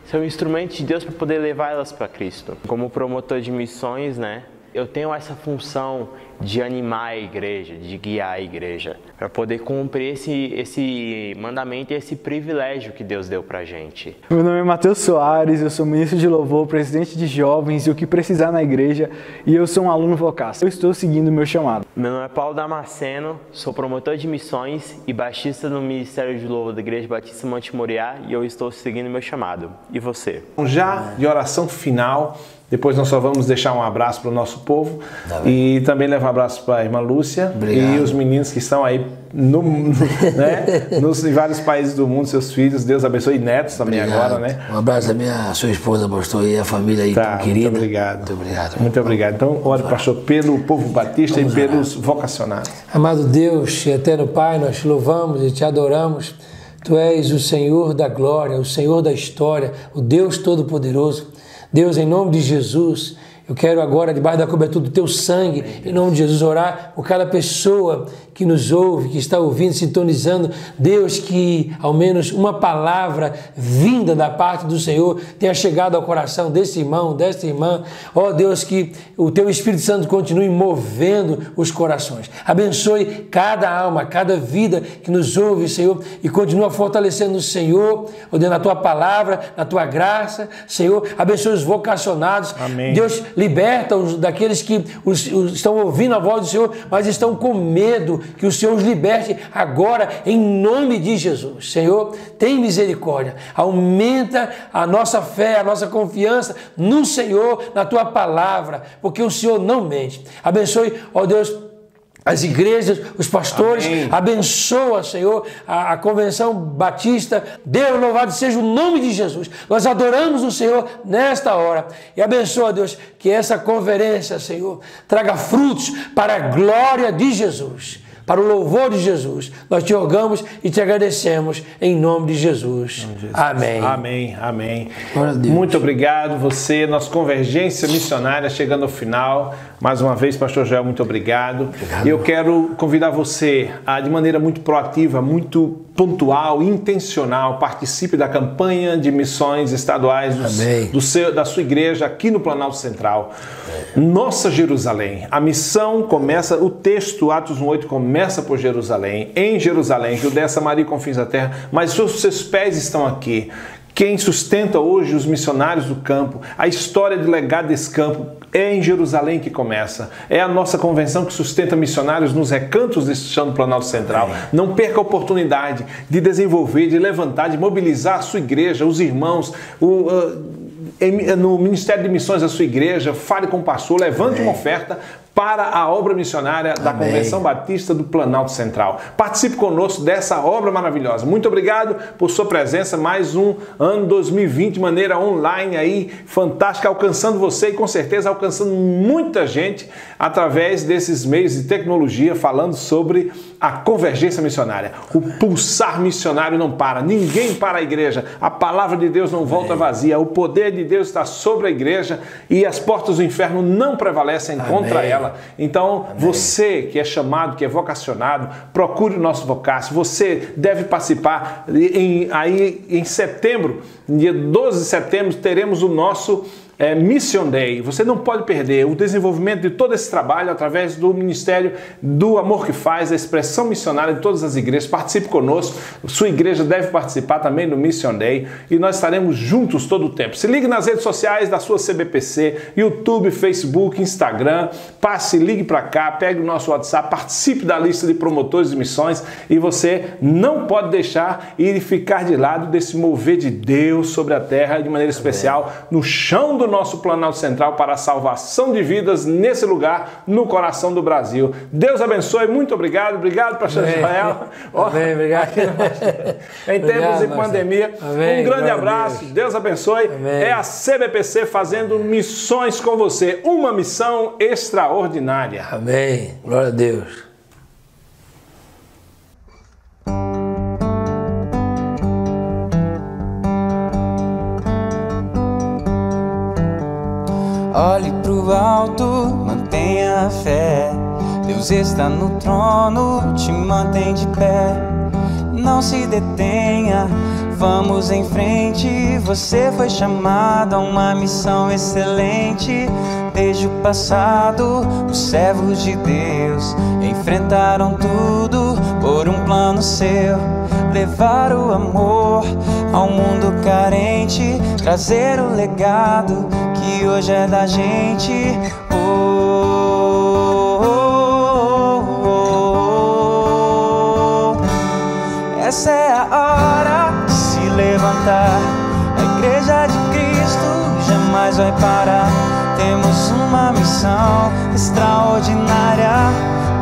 ser um instrumento de Deus para poder levar elas para Cristo. Como promotor de missões, né? Eu tenho essa função de animar a igreja, de guiar a igreja, para poder cumprir esse mandamento e esse privilégio que Deus deu pra gente. Meu nome é Matheus Soares, eu sou ministro de louvor, presidente de jovens e o que precisar na igreja, e eu sou um aluno Vocasso. Eu estou seguindo o meu chamado. Meu nome é Paulo Damasceno, sou promotor de missões e baixista no Ministério de Louvor da Igreja Batista Monte Moriá e eu estou seguindo o meu chamado. E você? Já de oração final, depois nós só vamos deixar um abraço para o nosso povo e também levar um abraço para a irmã Lúcia. Obrigado. E os meninos que estão aí em vários países do mundo, seus filhos. Deus abençoe, e netos também. Obrigado. Agora, né? Um abraço à sua esposa, pastor, e a família aí tão querida. Muito obrigado. Muito obrigado. Muito obrigado. Então, ore, pastor, pelo povo batista e pelos vocacionados. Amado Deus e eterno Pai, nós te louvamos e te adoramos. Tu és o Senhor da glória, o Senhor da história, o Deus Todo-Poderoso. Deus, em nome de Jesus, eu quero agora, debaixo da cobertura do teu sangue, em nome de Jesus, orar por cada pessoa que nos ouve, que está ouvindo, sintonizando. Deus, que ao menos uma palavra vinda da parte do Senhor tenha chegado ao coração desse irmão, desta irmã. Ó Deus, que o teu Espírito Santo continue movendo os corações. Abençoe cada alma, cada vida que nos ouve, Senhor, e continua fortalecendo o Senhor, ó Deus, na tua palavra, na tua graça, Senhor. Abençoe os vocacionados. Amém. Deus, liberta-os daqueles que estão ouvindo a voz do Senhor, mas estão com medo. Que o Senhor os liberte agora, em nome de Jesus. Senhor, tem misericórdia. Aumenta a nossa fé, a nossa confiança no Senhor, na tua palavra, porque o Senhor não mente. Abençoe, ó Deus, as igrejas, os pastores. Amém. Abençoa, Senhor, a Convenção Batista. Deus, louvado seja o nome de Jesus. Nós adoramos o Senhor nesta hora. E abençoa, Deus, que essa conferência, Senhor, traga frutos para a glória de Jesus, para o louvor de Jesus. Nós te rogamos e te agradecemos em nome de Jesus. Amém. Amém, amém. Muito obrigado. Você, nossa Convergência Missionária, chegando ao final. Mais uma vez, pastor Joel, muito obrigado. Eu quero convidar você a, de maneira muito proativa, muito pontual, intencional, participe da campanha de missões estaduais da sua igreja aqui no Planalto Central. Nossa Jerusalém. A missão começa, o texto, Atos 1:8, começa por Jerusalém. Em Jerusalém, que o dessa Maria confins da terra, mas os seus pés estão aqui. Quem sustenta hoje os missionários do campo, a história de legado desse campo, é em Jerusalém que começa. É a nossa convenção que sustenta missionários nos recantos deste chão do Planalto Central. Não perca a oportunidade de desenvolver, de levantar, de mobilizar a sua igreja, os irmãos, no Ministério de Missões da sua igreja. Fale com o pastor, levante uma oferta para a obra missionária da Convenção Batista do Planalto Central. Participe conosco dessa obra maravilhosa. Muito obrigado por sua presença. Mais um ano 2020 de maneira online aí, fantástica, alcançando você e com certeza alcançando muita gente através desses meios de tecnologia, falando sobre a convergência missionária. O pulsar missionário não para, ninguém para a igreja. A palavra de Deus não volta vazia. O poder de Deus está sobre a igreja e as portas do inferno não prevalecem contra ela. Então, você que é chamado, que é vocacionado, procure o nosso Vocasso. Você deve participar. Em setembro, dia 12 de setembro, teremos o nosso Mission Day. Você não pode perder o desenvolvimento de todo esse trabalho através do Ministério do Amor que Faz, a expressão missionária de todas as igrejas. Participe conosco. Sua igreja deve participar também do Mission Day e nós estaremos juntos todo o tempo. Se ligue nas redes sociais da sua CBPC, YouTube, Facebook, Instagram. Passe, ligue para cá, pegue o nosso WhatsApp, participe da lista de promotores de missões e você não pode deixar e ficar de lado desse mover de Deus sobre a terra, de maneira especial no chão do nosso Planalto Central para a salvação de vidas nesse lugar, no coração do Brasil. Deus abençoe, muito obrigado. Obrigado, pastor Israel. Amém, obrigado. Em tempos de pandemia, um grande abraço, Deus abençoe. É a CBPC fazendo missões com você, uma missão extraordinária. Amém, glória a Deus. Olhe pro alto, mantenha a fé. Deus está no trono, te mantém de pé. Não se detenha, vamos em frente. Você foi chamado a uma missão excelente. Desde o passado, os servos de Deus enfrentaram tudo por um plano seu. Levar o amor ao mundo carente, trazer o legado que hoje é da gente. Essa é a hora de se levantar. A igreja de Cristo jamais vai parar. Temos uma missão extraordinária: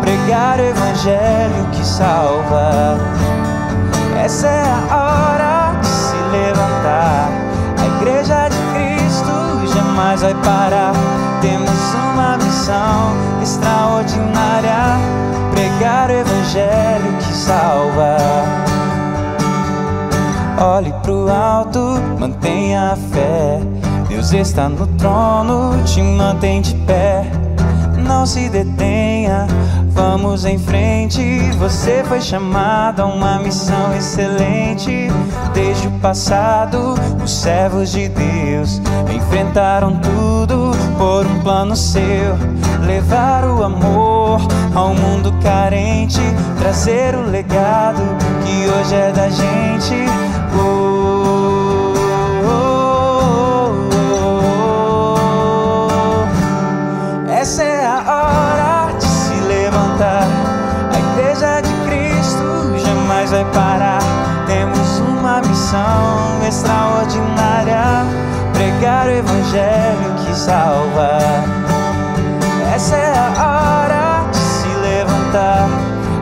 pregar o evangelho que salva. Essa é a hora de se levantar. A igreja de Cristo jamais vai parar. Temos uma missão extraordinária: pregar o evangelho que salva. Olhe pro alto, mantenha a fé. Deus está no trono, te mantém de pé. Não se detenha, vamos em frente. Você foi chamado a uma missão excelente. Desde o passado, os servos de Deus enfrentaram tudo por um plano seu. Levar o amor ao mundo carente, trazer o legado que hoje é da gente. Essa é a hora de se levantar. A igreja de Cristo jamais vai parar. Temos uma missão extraordinária: pregar o evangelho que salva. Essa é a hora de se levantar.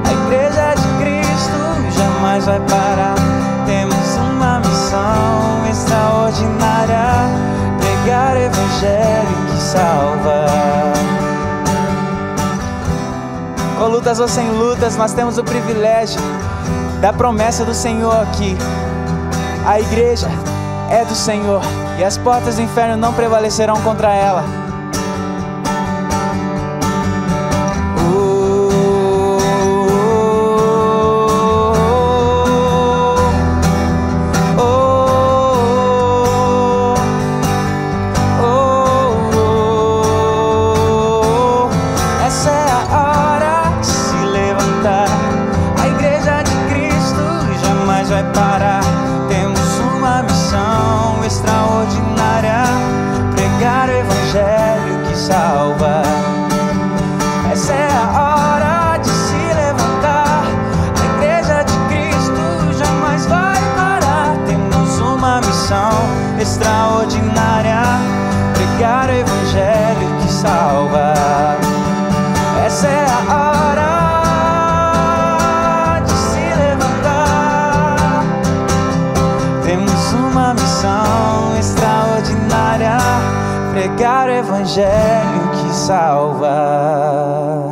A igreja de Cristo jamais vai parar. Temos uma missão extraordinária: pregar o evangelho que salva. Com lutas ou sem lutas, nós temos o privilégio da promessa do Senhor aqui. A igreja é do Senhor e as portas do inferno não prevalecerão contra ela. Extraordinária, pregar o evangelho que salva. Essa é a hora de se levantar. Temos uma missão extraordinária: pregar o evangelho que salva.